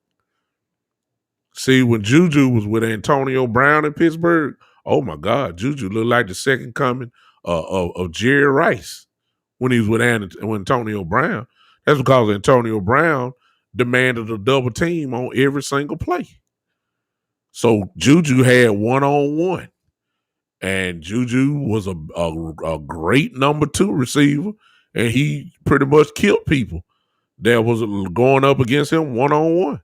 See, when Juju was with Antonio Brown in Pittsburgh, oh my God, Juju looked like the second coming of Jerry Rice when he was with Antonio Brown. That's because Antonio Brown demanded a double team on every single play. So Juju had one-on-one. And Juju was a great number two receiver, and he pretty much killed people that was going up against him one-on-one.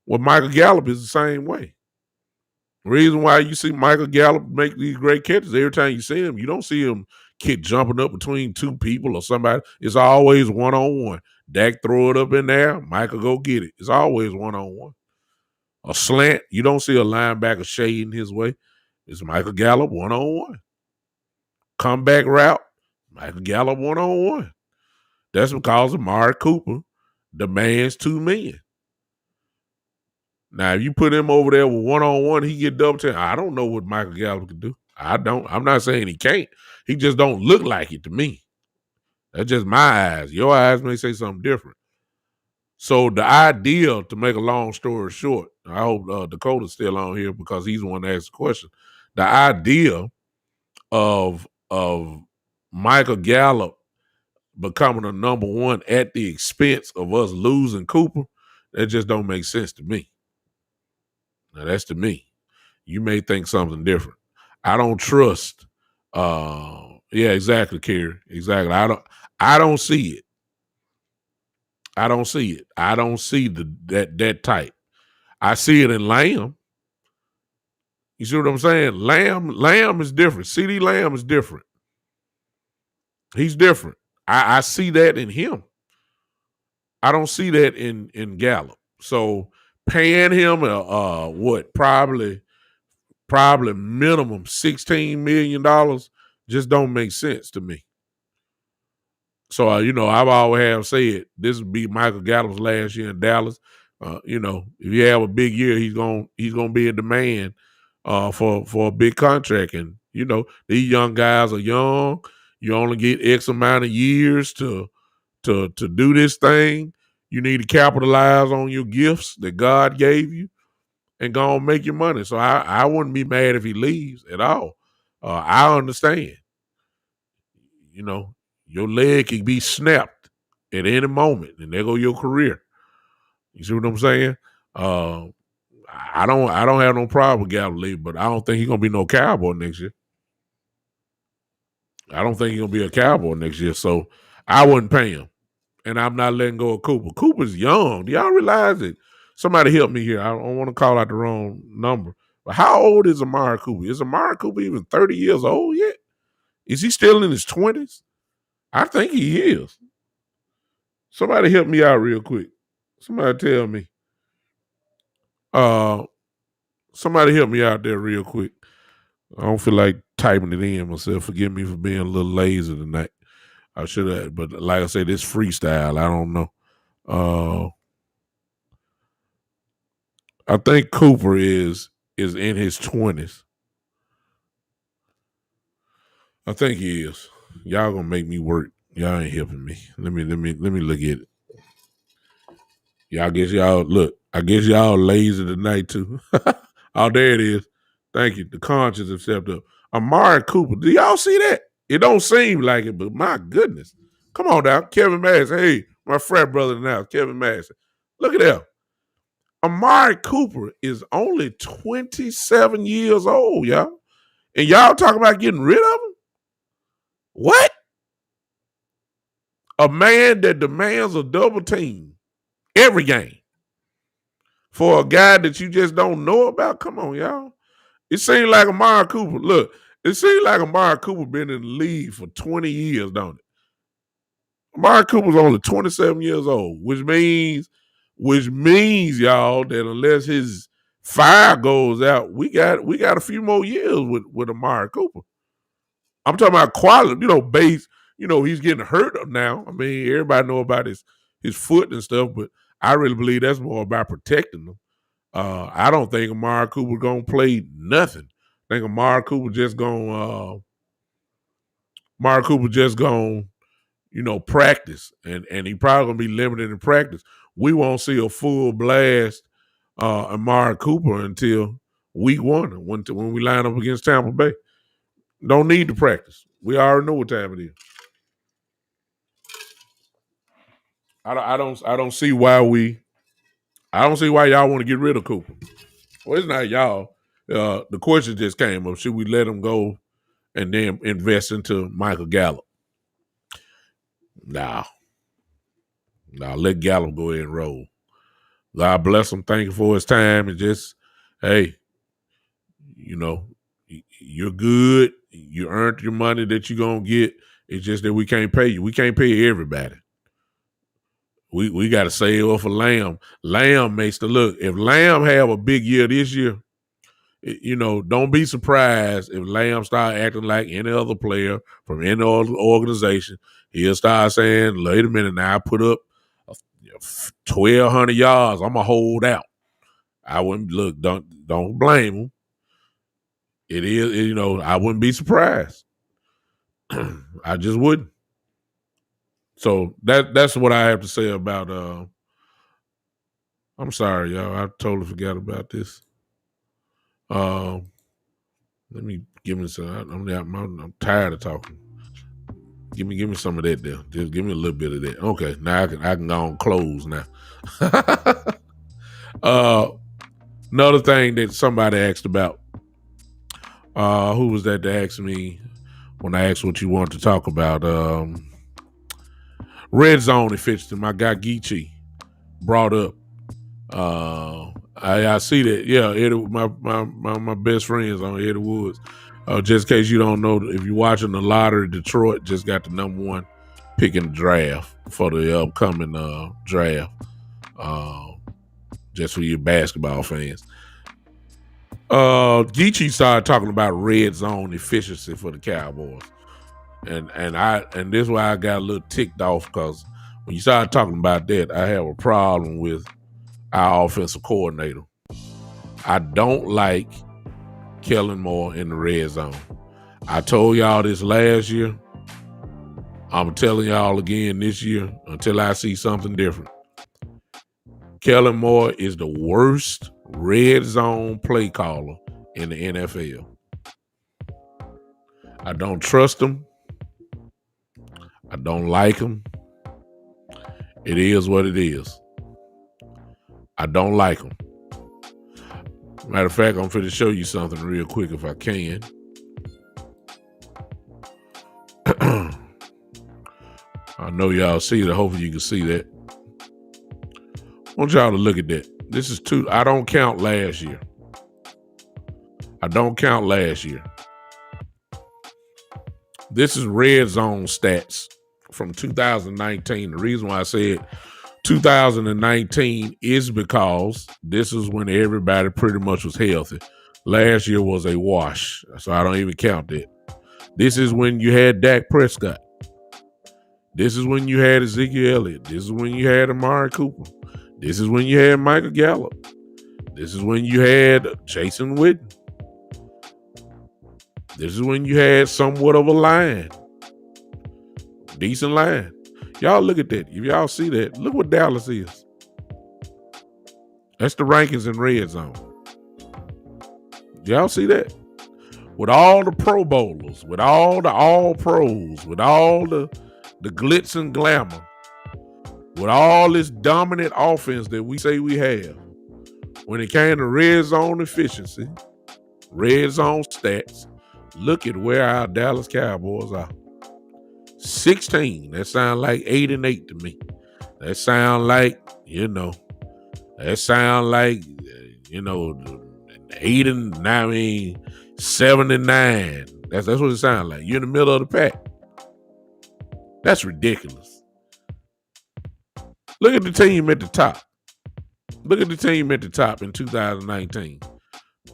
Well, Michael Gallup is the same way. The reason why you see Michael Gallup make these great catches, every time you see him, you don't see him jumping up between two people or somebody. It's always one-on-one. Dak throw it up in there, Michael go get it. It's always one-on-one. A slant, you don't see a linebacker shading his way. It's Michael Gallup one-on-one. Comeback route, Michael Gallup one-on-one. That's because Amari Cooper demands two men. Now, if you put him over there with one-on-one, he get double team. I don't know what Michael Gallup can do. I'm not saying he can't. He just don't look like it to me. That's just my eyes. Your eyes may say something different. So the idea, to make a long story short, I hope Dakota's still on here because he's the one that asked the question. The idea of Michael Gallup becoming a number one at the expense of us losing Cooper, that just don't make sense to me. Now that's to me. You may think something different. I don't trust. Yeah, exactly, Kerry. Exactly. I don't see it. I don't see it. I don't see that type. I see it in Lamb. You see what I'm saying? Lamb is different. CD Lamb is different. He's different. I see that in him. I don't see that in Gallup. So paying him what probably minimum $16 million just don't make sense to me. So I've always have said this would be Michael Gallup's last year in Dallas. If you have a big year, he's gonna be in demand for a big contract. And these young guys are young. You only get X amount of years to do this thing. You need to capitalize on your gifts that God gave you and go and make your money. So I wouldn't be mad if he leaves at all. I understand. Your leg can be snapped at any moment, and there go your career. You see what I'm saying? I don't have no problem with Gallup leaving, but I don't think he's gonna be no Cowboy next year. I don't think he's gonna be a Cowboy next year. So I wouldn't pay him. And I'm not letting go of Cooper. Cooper's young. Do y'all realize it? Somebody help me here. I don't want to call out the wrong number. But how old is Amari Cooper? Is Amari Cooper even 30 years old yet? Is he still in his 20s? I think he is. Somebody help me out real quick. Somebody tell me. Somebody help me out there real quick. I don't feel like typing it in myself. Forgive me for being a little lazy tonight. I should have, but like I said, it's freestyle. I don't know. I think Cooper is in his 20s. I think he is. Y'all gonna make me work. Y'all ain't helping me. Let me look at it. I guess y'all lazy tonight too. Oh, there it is. Thank you. The conscience have stepped up. Amari Cooper. Do y'all see that? It don't seem like it, but my goodness. Come on now. Kevin Madison. Hey, my frat brother now, Kevin Madison. Look at that. Amari Cooper is only 27 years old, y'all. And y'all talking about getting rid of him? What? A man that demands a double team every game for a guy that you just don't know about? Come on, y'all. It seems like Amari Cooper. Look, it seems like Amari Cooper been in the league for 20 years, don't it? Amari Cooper's only 27 years old, which means, y'all, that unless his fire goes out, we got a few more years with Amari Cooper. I'm talking about quality, base. He's getting hurt now. I mean, everybody know about his foot and stuff, but I really believe that's more about protecting them. I don't think Amari Cooper gonna play nothing. I think Amari Cooper just gonna practice, and he probably gonna be limited in practice. We won't see a full blast Amari Cooper until week 1 when we line up against Tampa Bay. Don't need to practice. We already know what time it is. I don't see why y'all want to get rid of Cooper. Well, it's not y'all. The question just came up: should we let him go and then invest into Michael Gallup? Nah, let Gallup go ahead and roll. God bless him. Thank you for his time. And just, hey, you're good. You earned your money that you're going to get. It's just that we can't pay you. We can't pay everybody. We got to save up for Lamb. Lamb makes the look. If Lamb have a big year this year, don't be surprised if Lamb start acting like any other player from any other organization. He'll start saying, wait a minute now, I put up 1,200 yards. I'm going to hold out. I wouldn't look, don't blame him. It is, I wouldn't be surprised. I just wouldn't. So that's what I have to say about I'm sorry, y'all. I totally forgot about this. Let me give me some. I'm tired of talking. Give me some of that there. Just give me a little bit of that. Okay, now I can go on close now. Another thing that somebody asked about. Who was that asked me when I asked what you want to talk about? Red zone efficiency. My guy Geechee brought up. I see that. Yeah, Eddie, my best friends on Eddie Woods. Just in case you don't know, if you're watching the lottery, Detroit just got the number 1 pick in the draft for the upcoming draft. Just for your basketball fans. Geechee started talking about red zone efficiency for the Cowboys. And this is why I got a little ticked off, because when you start talking about that, I have a problem with our offensive coordinator. I don't like Kellen Moore in the red zone. I told y'all this last year. I'm telling y'all again this year until I see something different. Kellen Moore is the worst red zone play caller in the NFL. I don't trust him. I don't like him. It is what it is. I don't like him. Matter of fact, I'm finna show you something real quick if I can. I know y'all see it. Hopefully you can see that. I want y'all to look at that. This is two. I don't count last year. I don't count last year. This is red zone stats from 2019. The reason why I said 2019 is because this is when everybody pretty much was healthy. Last year was a wash, so I don't even count that. This is when you had Dak Prescott. This is when you had Ezekiel Elliott. This is when you had Amari Cooper. This is when you had Michael Gallup. This is when you had Jason Witten. This is when you had somewhat of a line. Decent line. Y'all look at that. If y'all see that, look what Dallas is. That's the rankings in red zone. Y'all see that? With all the Pro Bowlers, with all the All-Pros, with all the glitz and glamour, with all this dominant offense that we say we have, when it came to red zone efficiency, red zone stats, look at where our Dallas Cowboys are. 16. That sounds like 8-8 to me. That sound like, that sound like, 7-9. That's what it sounds like. You're in the middle of the pack. That's ridiculous. Look at the team at the top. Look at the team at the top in 2019.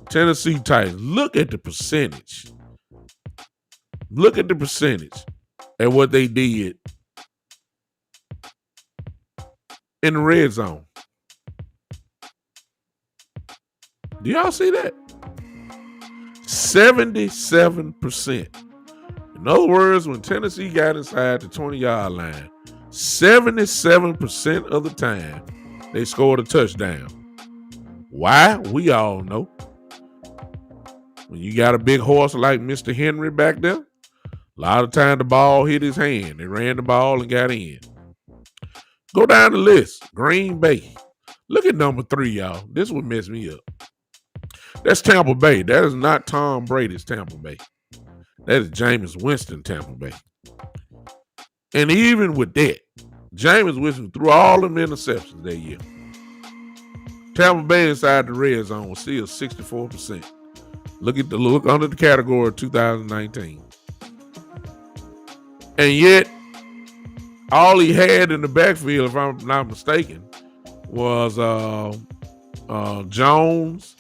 Tennessee Titans. Look at the percentage. Look at the percentage and what they did in the red zone. Do y'all see that? 77%. In other words, when Tennessee got inside the 20-yard line, 77% of the time, they scored a touchdown. Why? We all know. When you got a big horse like Mr. Henry back there, a lot of time the ball hit his hand. They ran the ball and got in. Go down the list. Green Bay. Look at number 3, y'all. This would mess me up. That's Tampa Bay. That is not Tom Brady's Tampa Bay. That is Jameis Winston Tampa Bay. And even with that, Jameis Winston threw all them interceptions that year. Tampa Bay inside the red zone was still 64%. Look under the category of 2019. And yet, all he had in the backfield, if I'm not mistaken, was Jones.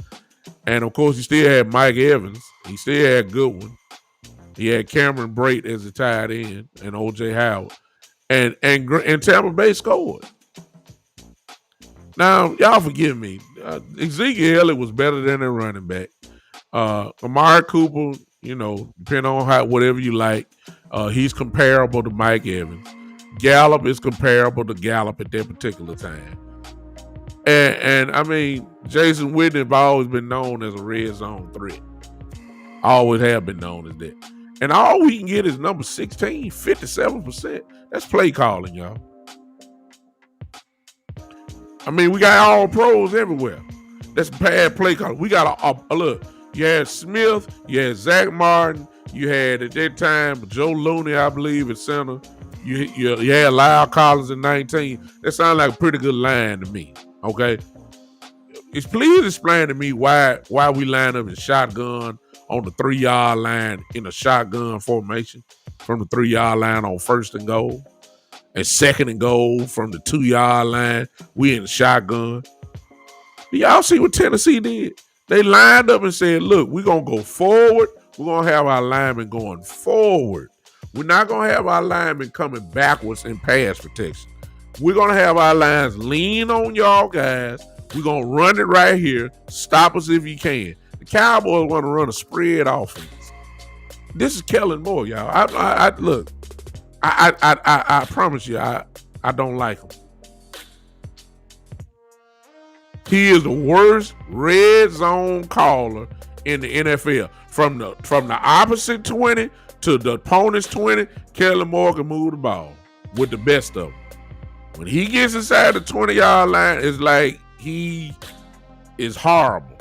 And of course, he still had Mike Evans. He still had Goodwin. He had Cameron Brate as a tight end and O.J. Howard. And Tampa Bay scored. Now, y'all forgive me. Ezekiel Elliott was better than their running back. Amari Cooper, depending on whatever you like, he's comparable to Mike Evans. Gallup is comparable to Gallup at that particular time. And I mean, Jason Witten have always been known as a red zone threat. Always have been known as that. And all we can get is number 16, 57%. That's play calling, y'all. I mean, we got all pros everywhere. That's bad play calling. We got a look. You had Smith, you had Zach Martin, you had at that time Joe Looney, I believe, at center. You had Lyle Collins in 19. That sounds like a pretty good line to me. Okay, please explain to me why we line up in shotgun on the 3-yard line in a shotgun formation from the 3-yard line on 1st and goal, and 2nd and goal from the 2-yard line. We in the shotgun. Do y'all see what Tennessee did? They lined up and said, "Look, we're gonna go forward. We're gonna have our linemen going forward. We're not gonna have our linemen coming backwards in pass protection. We're going to have our lines lean on y'all guys. We're going to run it right here. Stop us if you can." The Cowboys want to run a spread offense. This is Kellen Moore, y'all. I promise you, I don't like him. He is the worst red zone caller in the NFL. From the opposite 20 to the opponent's 20, Kellen Moore can move the ball with the best of them. When he gets inside the 20-yard line, it's like he is horrible.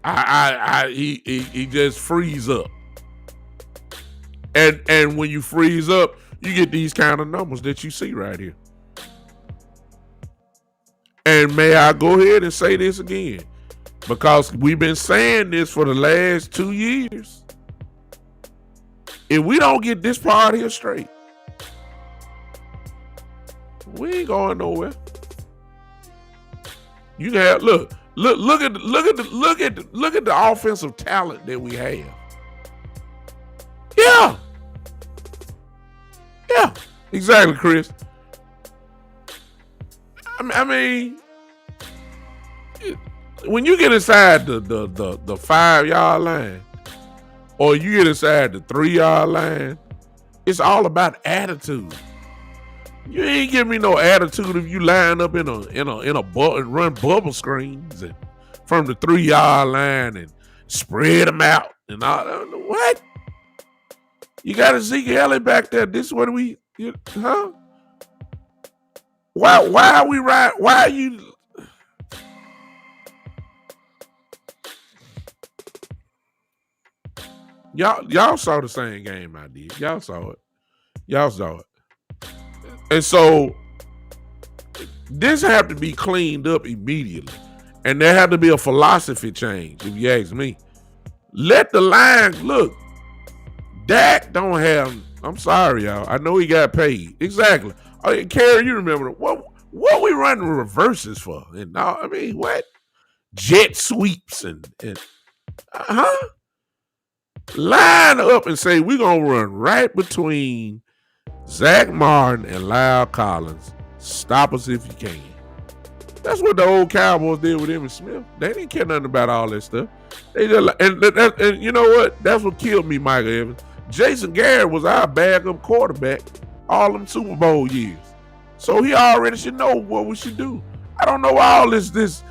He just frees up. And when you freeze up, you get these kind of numbers that you see right here. And may I go ahead and say this again? Because we've been saying this for the last 2 years. If we don't get this part here straight, we ain't going nowhere. You can have look at the offensive talent that we have. Yeah. Yeah. Exactly, Chris. I mean, when you get inside the 5-yard line, or you get inside the 3-yard line, it's all about attitude. You ain't giving me no attitude if you line up in a run bubble screens and from the 3-yard line and spread them out and all. What? You got Ezekiel Elliott back there. This is what huh? Why are we right? Why are you? Y'all saw the same game I did. Y'all saw it. And so this have to be cleaned up immediately. And there have to be a philosophy change, if you ask me. Let the line look. Dak don't have. I'm sorry, y'all. I know he got paid. Exactly. Kerry, you remember what we running reverses for? And I mean, what? Jet sweeps and line up and say we're gonna run right between Zach Martin and Lyle Collins. Stop us if you can. That's what the old Cowboys did with Emmitt Smith. They didn't care nothing about all that stuff. They just and you know what? That's what killed me, Michael Evans. Jason Garrett was our backup quarterback all them Super Bowl years. So he already should know what we should do. I don't know why all this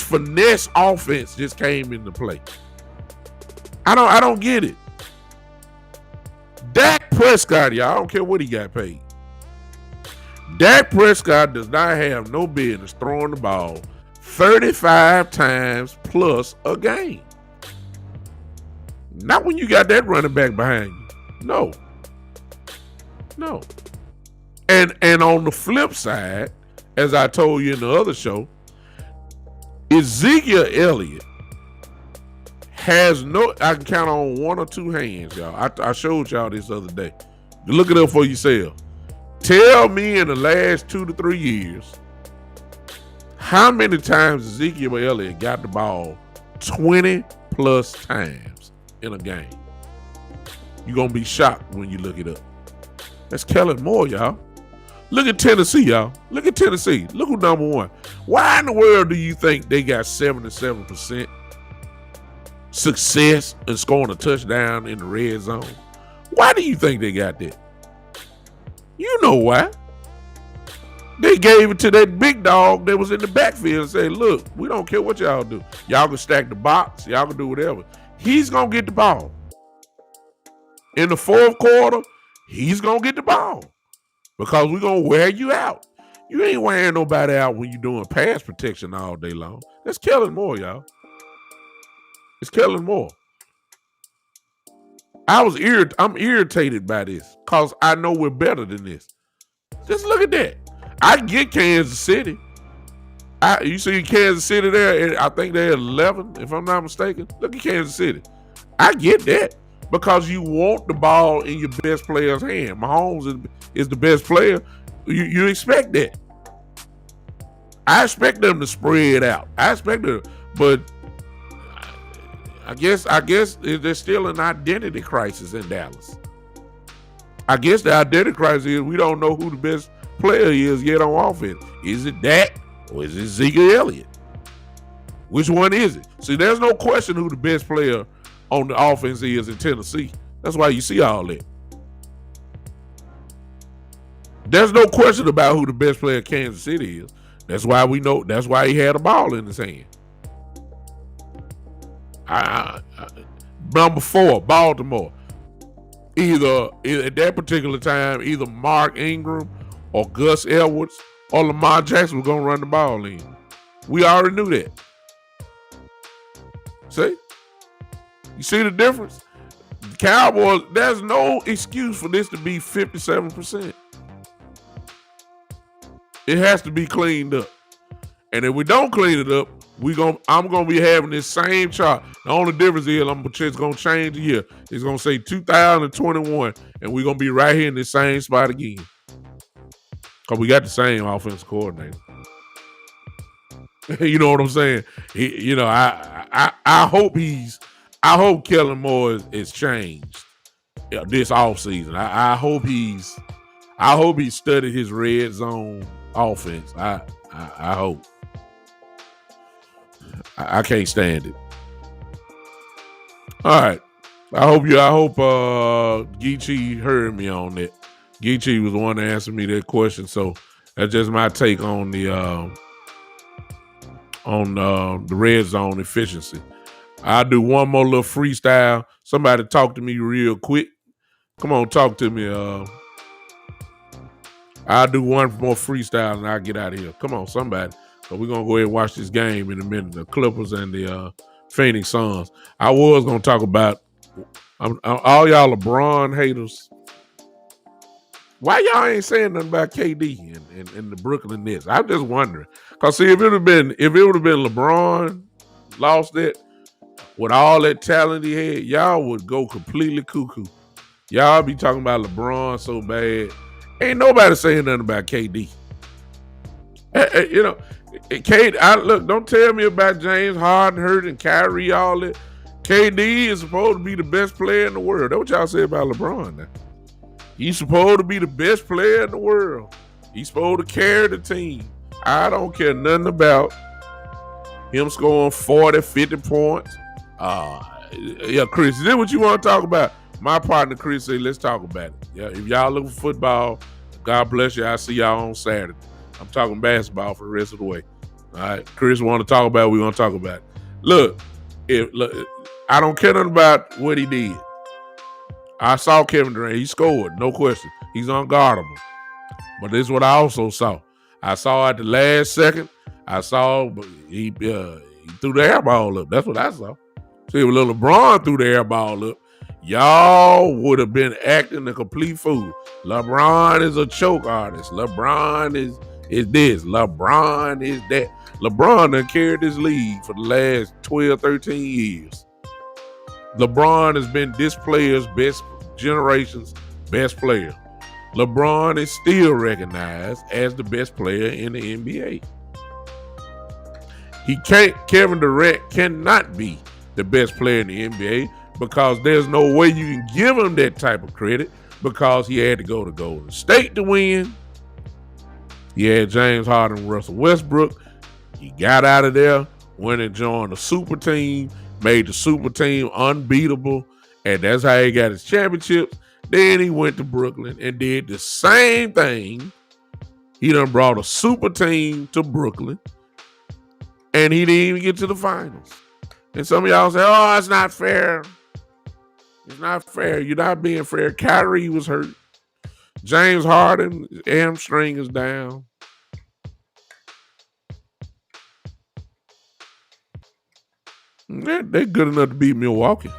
finesse offense just came into play. I don't get it. Dak Prescott, y'all, I don't care what he got paid. Dak Prescott does not have no business throwing the ball 35 times plus a game. Not when you got that running back behind you. No. And on the flip side, as I told you in the other show, Ezekiel Elliott has I can count on one or two hands, y'all. I showed y'all this other day. Look it up for yourself. Tell me in the last 2 to 3 years, how many times Ezekiel Elliott got the ball 20 plus times in a game? You're going to be shocked when you look it up. That's Kellen Moore, y'all. Look at Tennessee, y'all. Look at Tennessee. Look who number one. Why in the world do you think they got 77% success in scoring a touchdown in the red zone? Why do you think they got that? You know why. They gave it to that big dog that was in the backfield and said, look, we don't care what y'all do. Y'all can stack the box. Y'all can do whatever. He's going to get the ball. In the fourth quarter, he's going to get the ball because we're going to wear you out. You ain't wearing nobody out when you're doing pass protection all day long. That's Kellen Moore, y'all. It's Kellen Moore. I'm irritated by this because I know we're better than this. Just look at that. I get Kansas City. You see Kansas City there, I think they're 11, if I'm not mistaken. Look at Kansas City. I get that because you want the ball in your best player's hand. Mahomes is the best player. You expect that. I expect them to spread out. I expect them, but I guess there's still an identity crisis in Dallas. I guess the identity crisis is we don't know who the best player is yet on offense. Is it Dak or is it Ezekiel Elliott? Which one is it? See, there's no question who the best player on the offense is in Tennessee. That's why you see all that. There's no question about who the best player in Kansas City is. That's why we know. That's why he had a ball in his hand. Number 4, Baltimore. Either at that particular time, either Mark Ingram or Gus Edwards or Lamar Jackson were going to run the ball in. We already knew that. See? You see the difference? The Cowboys, there's no excuse for this to be 57%. It has to be cleaned up. And if we don't clean it up, I'm gonna be having this same chart. The only difference is I'm just gonna change the year. It's gonna say 2021, and we're gonna be right here in the same spot again. Cause we got the same offensive coordinator. You know what I'm saying? I hope Kellen Moore is changed this offseason. I hope he studied his red zone offense. I hope. I can't stand it. All right. I hope Geechee heard me on that. Geechee was the one to answer me that question. So that's just my take on the red zone efficiency. I'll do one more little freestyle. Somebody talk to me real quick. Come on, talk to me. I'll do one more freestyle and I'll get out of here. Come on, somebody. So we're going to go ahead and watch this game in a minute. The Clippers and the Phoenix Suns. I was going to talk about all y'all LeBron haters. Why y'all ain't saying nothing about KD and the Brooklyn Nets? I'm just wondering. Because see, if it would have been LeBron lost it with all that talent he had, y'all would go completely cuckoo. Y'all be talking about LeBron so bad. Ain't nobody saying nothing about KD. KD, look, don't tell me about James Harden hurt and Kyrie, all that. KD is supposed to be the best player in the world. That's what y'all say about LeBron now. He's supposed to be the best player in the world. He's supposed to carry the team. I don't care nothing about him scoring 40, 50 points. Yeah, Chris, is that what you want to talk about? My partner, Chris, said, let's talk about it. Yeah, if y'all looking for football, God bless you. I'll see y'all on Saturday. I'm talking basketball for the rest of the way. All right, Chris want to talk about it, we're going to talk about it. Look, I don't care nothing about what he did. I saw Kevin Durant. He scored, no question. He's unguardable. But this is what I also saw. I saw at the last second, he threw the air ball up. That's what I saw. See, if little LeBron threw the air ball up, y'all would have been acting a complete fool. LeBron is a choke artist. LeBron is this. LeBron is that. LeBron done carried this league for the last 12, 13 years. LeBron has been this player's generation's best player. LeBron is still recognized as the best player in the NBA. Kevin Durant cannot be the best player in the NBA because there's no way you can give him that type of credit because he had to go to Golden State to win. He had James Harden and Russell Westbrook. He got out of there, went and joined the super team, made the super team unbeatable, and that's how he got his championships. Then he went to Brooklyn and did the same thing. He done brought a super team to Brooklyn, and he didn't even get to the finals. And some of y'all say, oh, it's not fair. It's not fair. You're not being fair. Kyrie was hurt. James Harden, hamstring is down. They're good enough to beat Milwaukee.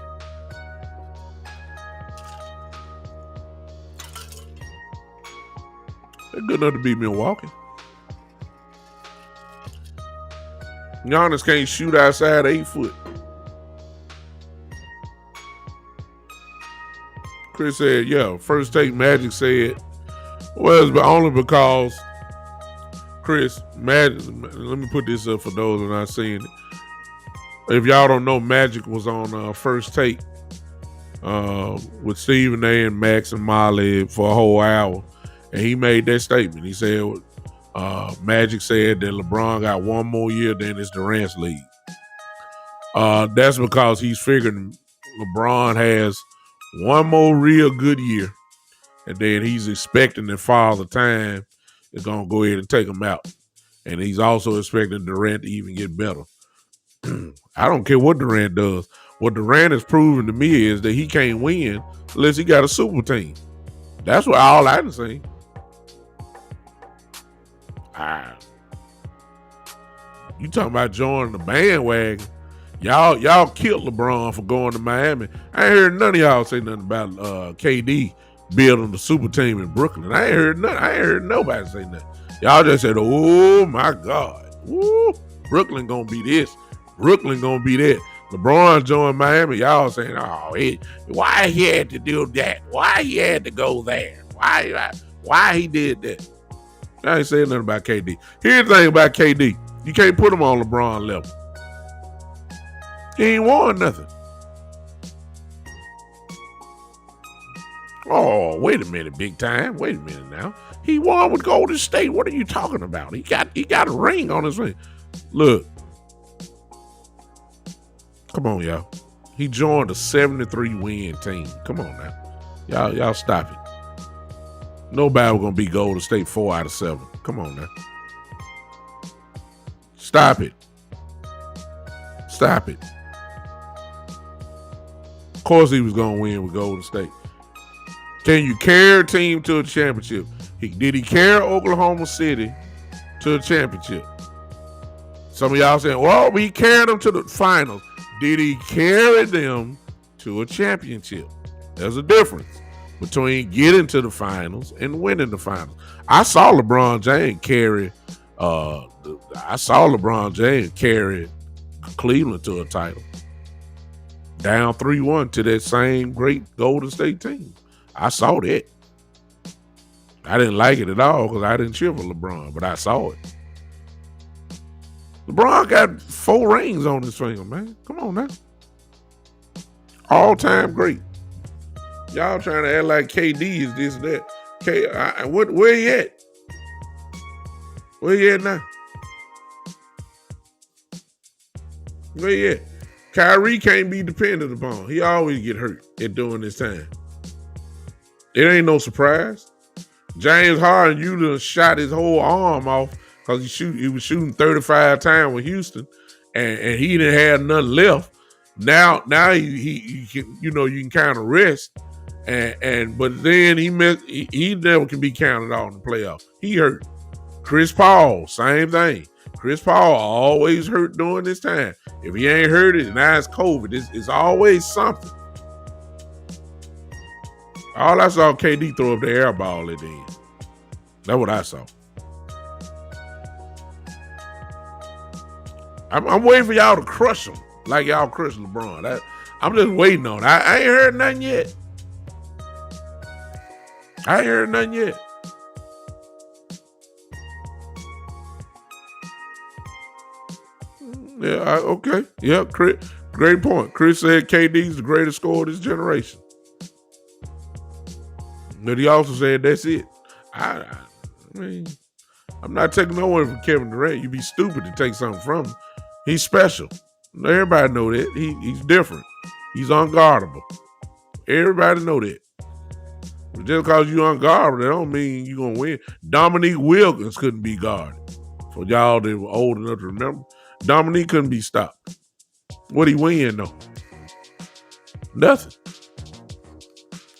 They're good enough to beat Milwaukee. Giannis can't shoot outside 8 foot. Chris said, yeah, first take Magic said, well, it's only because Chris, Magic, let me put this up for those who are not seeing it. If y'all don't know, Magic was on First Take with Stephen A. and Max and Molly for a whole hour. And he made that statement. He said, Magic said that LeBron got one more year than it's Durant's league. That's because he's figuring LeBron has one more real good year. And then he's expecting that Father Time is going to go ahead and take him out. And he's also expecting Durant to even get better. I don't care what Durant does. What Durant has proven to me is that he can't win unless he got a super team. That's what all I can say. You talking about joining the bandwagon. Y'all killed LeBron for going to Miami. I ain't heard none of y'all say nothing about KD building the super team in Brooklyn. I ain't heard nobody say nothing. Y'all just said, oh my God. Woo, Brooklyn gonna be this. Brooklyn gonna be that. LeBron joined Miami. Y'all saying, oh, why he had to do that? Why he had to go there? Why he did that? I ain't saying nothing about KD. Here's the thing about KD. You can't put him on LeBron level. He ain't won nothing. Oh, wait a minute, big time. Wait a minute now. He won with Golden State. What are you talking about? He got a ring on his ring. Look. Come on, y'all. He joined a 73 win team. Come on now. Y'all stop it. Nobody was gonna beat Golden State 4 out of 7. Come on now. Stop it. Stop it. Of course he was gonna win with Golden State. Can you carry a team to a championship? Did he carry Oklahoma City to a championship? Some of y'all saying, well, he carried them to the finals. Did he carry them to a championship? There's a difference between getting to the finals and winning the finals. I saw LeBron James carry Cleveland to a title. Down 3-1 to that same great Golden State team. I saw that. I didn't like it at all because I didn't cheer for LeBron, but I saw it. LeBron got 4 rings on his finger, man. Come on now. All-time great. Y'all trying to act like KD is this and that. Where he at? Where he at now? Where he at? Kyrie can't be dependent upon. He always get hurt at doing this time. It ain't no surprise. James Harden, you done shot his whole arm off because he was shooting 35 times with Houston, and he didn't have nothing left. Now he can, you can kind of rest, but then he never can be counted on in the playoffs. He hurt. Chris Paul, same thing. Chris Paul always hurt during this time. If he ain't hurt it, now it's COVID. It's always something. All I saw KD throw up the air ball at the end. That's what I saw. I'm waiting for y'all to crush him like y'all crushed LeBron. I'm just waiting on it. I ain't heard nothing yet. Yeah, okay. Yeah, great point. Chris said KD's the greatest scorer of this generation. But he also said that's it. I mean, I'm not taking no one from Kevin Durant. You'd be stupid to take something from him. He's special. Everybody know that. He's different. He's unguardable. Everybody know that. But just because you're unguardable, that don't mean you're going to win. Dominique Wilkins couldn't be guarded. For y'all that were old enough to remember, Dominique couldn't be stopped. What'd he win, though? Nothing.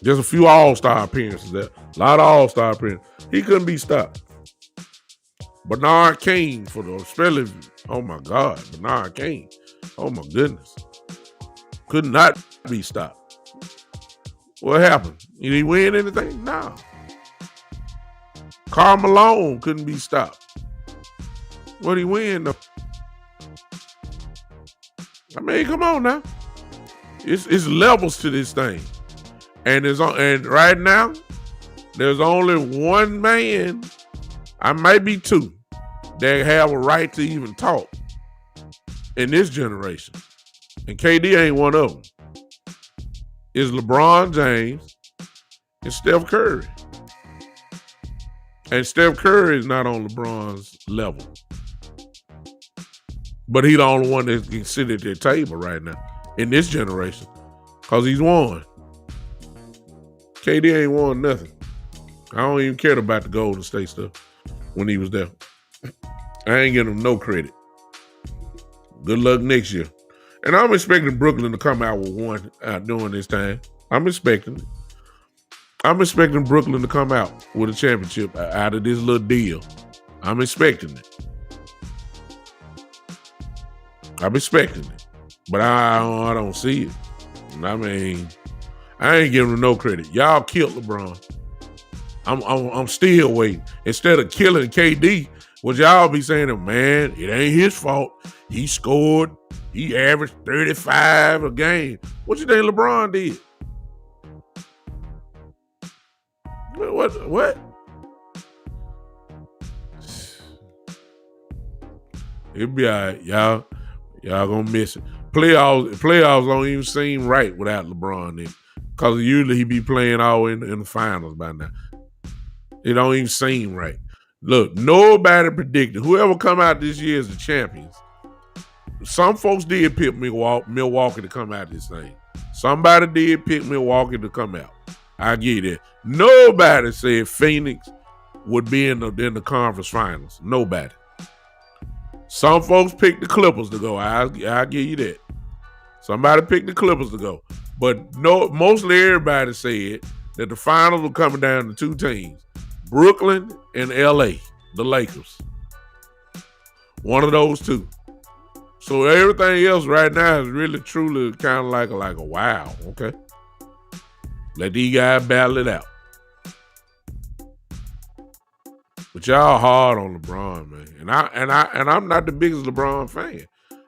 Just a few all-star appearances there. A lot of all-star appearances. He couldn't be stopped. Bernard King especially, oh my God, Bernard King. Oh my goodness. Could not be stopped. What happened? Did he win anything? No. Karl Malone couldn't be stopped. What did he win though? I mean, come on now. It's levels to this thing. And right now, there's only one man, I might be two, that have a right to even talk in this generation. And KD ain't one of them. It's LeBron James and Steph Curry. And Steph Curry is not on LeBron's level. But he's the only one that can sit at their table right now in this generation because he's won. KD ain't won nothing. I don't even care about the Golden State stuff when he was there. I ain't giving him no credit. Good luck next year. And I'm expecting Brooklyn to come out with one during this time. I'm expecting it. I'm expecting Brooklyn to come out with a championship out of this little deal. I'm expecting it. I'm expecting it. But I don't see it. I mean, I ain't giving him no credit. Y'all killed LeBron. I'm still waiting. Instead of killing KD Would y'all be saying, man, it ain't his fault. He scored. He averaged 35 a game. What you think LeBron did? What? It'll be all right. Y'all gonna miss it. Playoffs don't even seem right without LeBron in. Because usually he be playing all in the finals by now. It don't even seem right. Look, nobody predicted. Whoever come out this year as the champions. Some folks did pick Milwaukee to come out this thing. Somebody did pick Milwaukee to come out. I get it. Nobody said Phoenix would be in the conference finals. Nobody. Some folks picked the Clippers to go. I'll give you that. Somebody picked the Clippers to go. But mostly everybody said that the finals were coming down to two teams, Brooklyn and LA, the Lakers. One of those two. So everything else right now is really truly kind of like a wow, okay? Let these guys battle it out. But y'all hard on LeBron, man. And I'm not the biggest LeBron fan.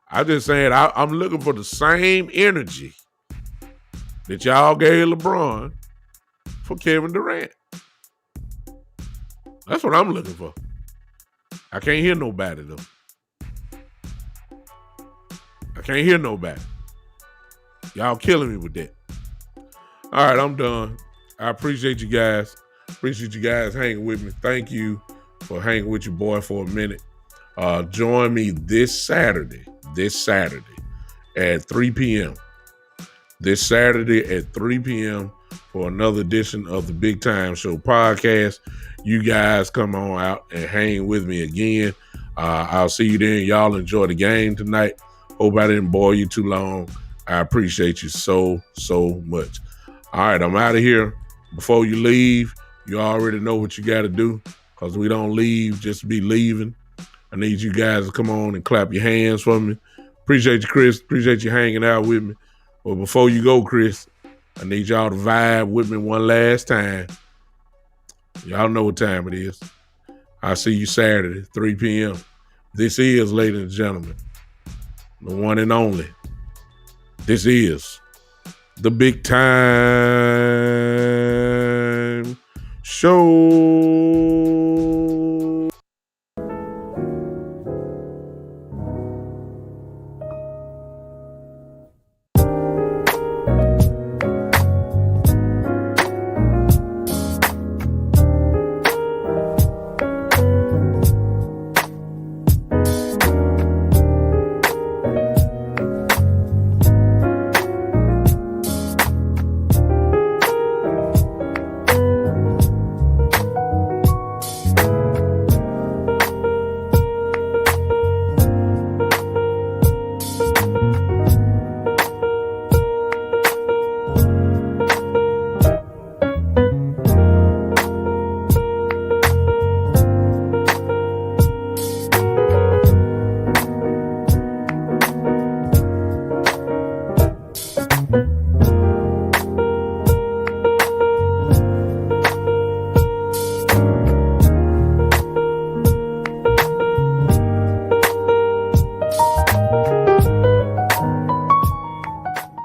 I just saying I'm looking for the same energy that y'all gave LeBron for Kevin Durant. That's what I'm looking for. I can't hear nobody though. I can't hear nobody. Y'all killing me with that. All right, I'm done. I appreciate you guys. Appreciate you guys hanging with me. Thank you for hanging with your boy for a minute. Join me this Saturday at 3 p.m. This Saturday at 3 p.m. for another edition of the Big Time Show podcast. You guys come on out and hang with me again. I'll see you then. Y'all enjoy the game tonight. Hope I didn't bore you too long. I appreciate you so much. All right, I'm out of here. Before you leave, you already know what you got to do because we don't leave just to be leaving. I need you guys to come on and clap your hands for me. Appreciate you, Chris. Appreciate you hanging out with me. But before you go, Chris, I need y'all to vibe with me one last time. Y'all know what time it is. I'll see you Saturday, 3 p.m. This is, ladies and gentlemen, the one and only. This is the Big Time Show.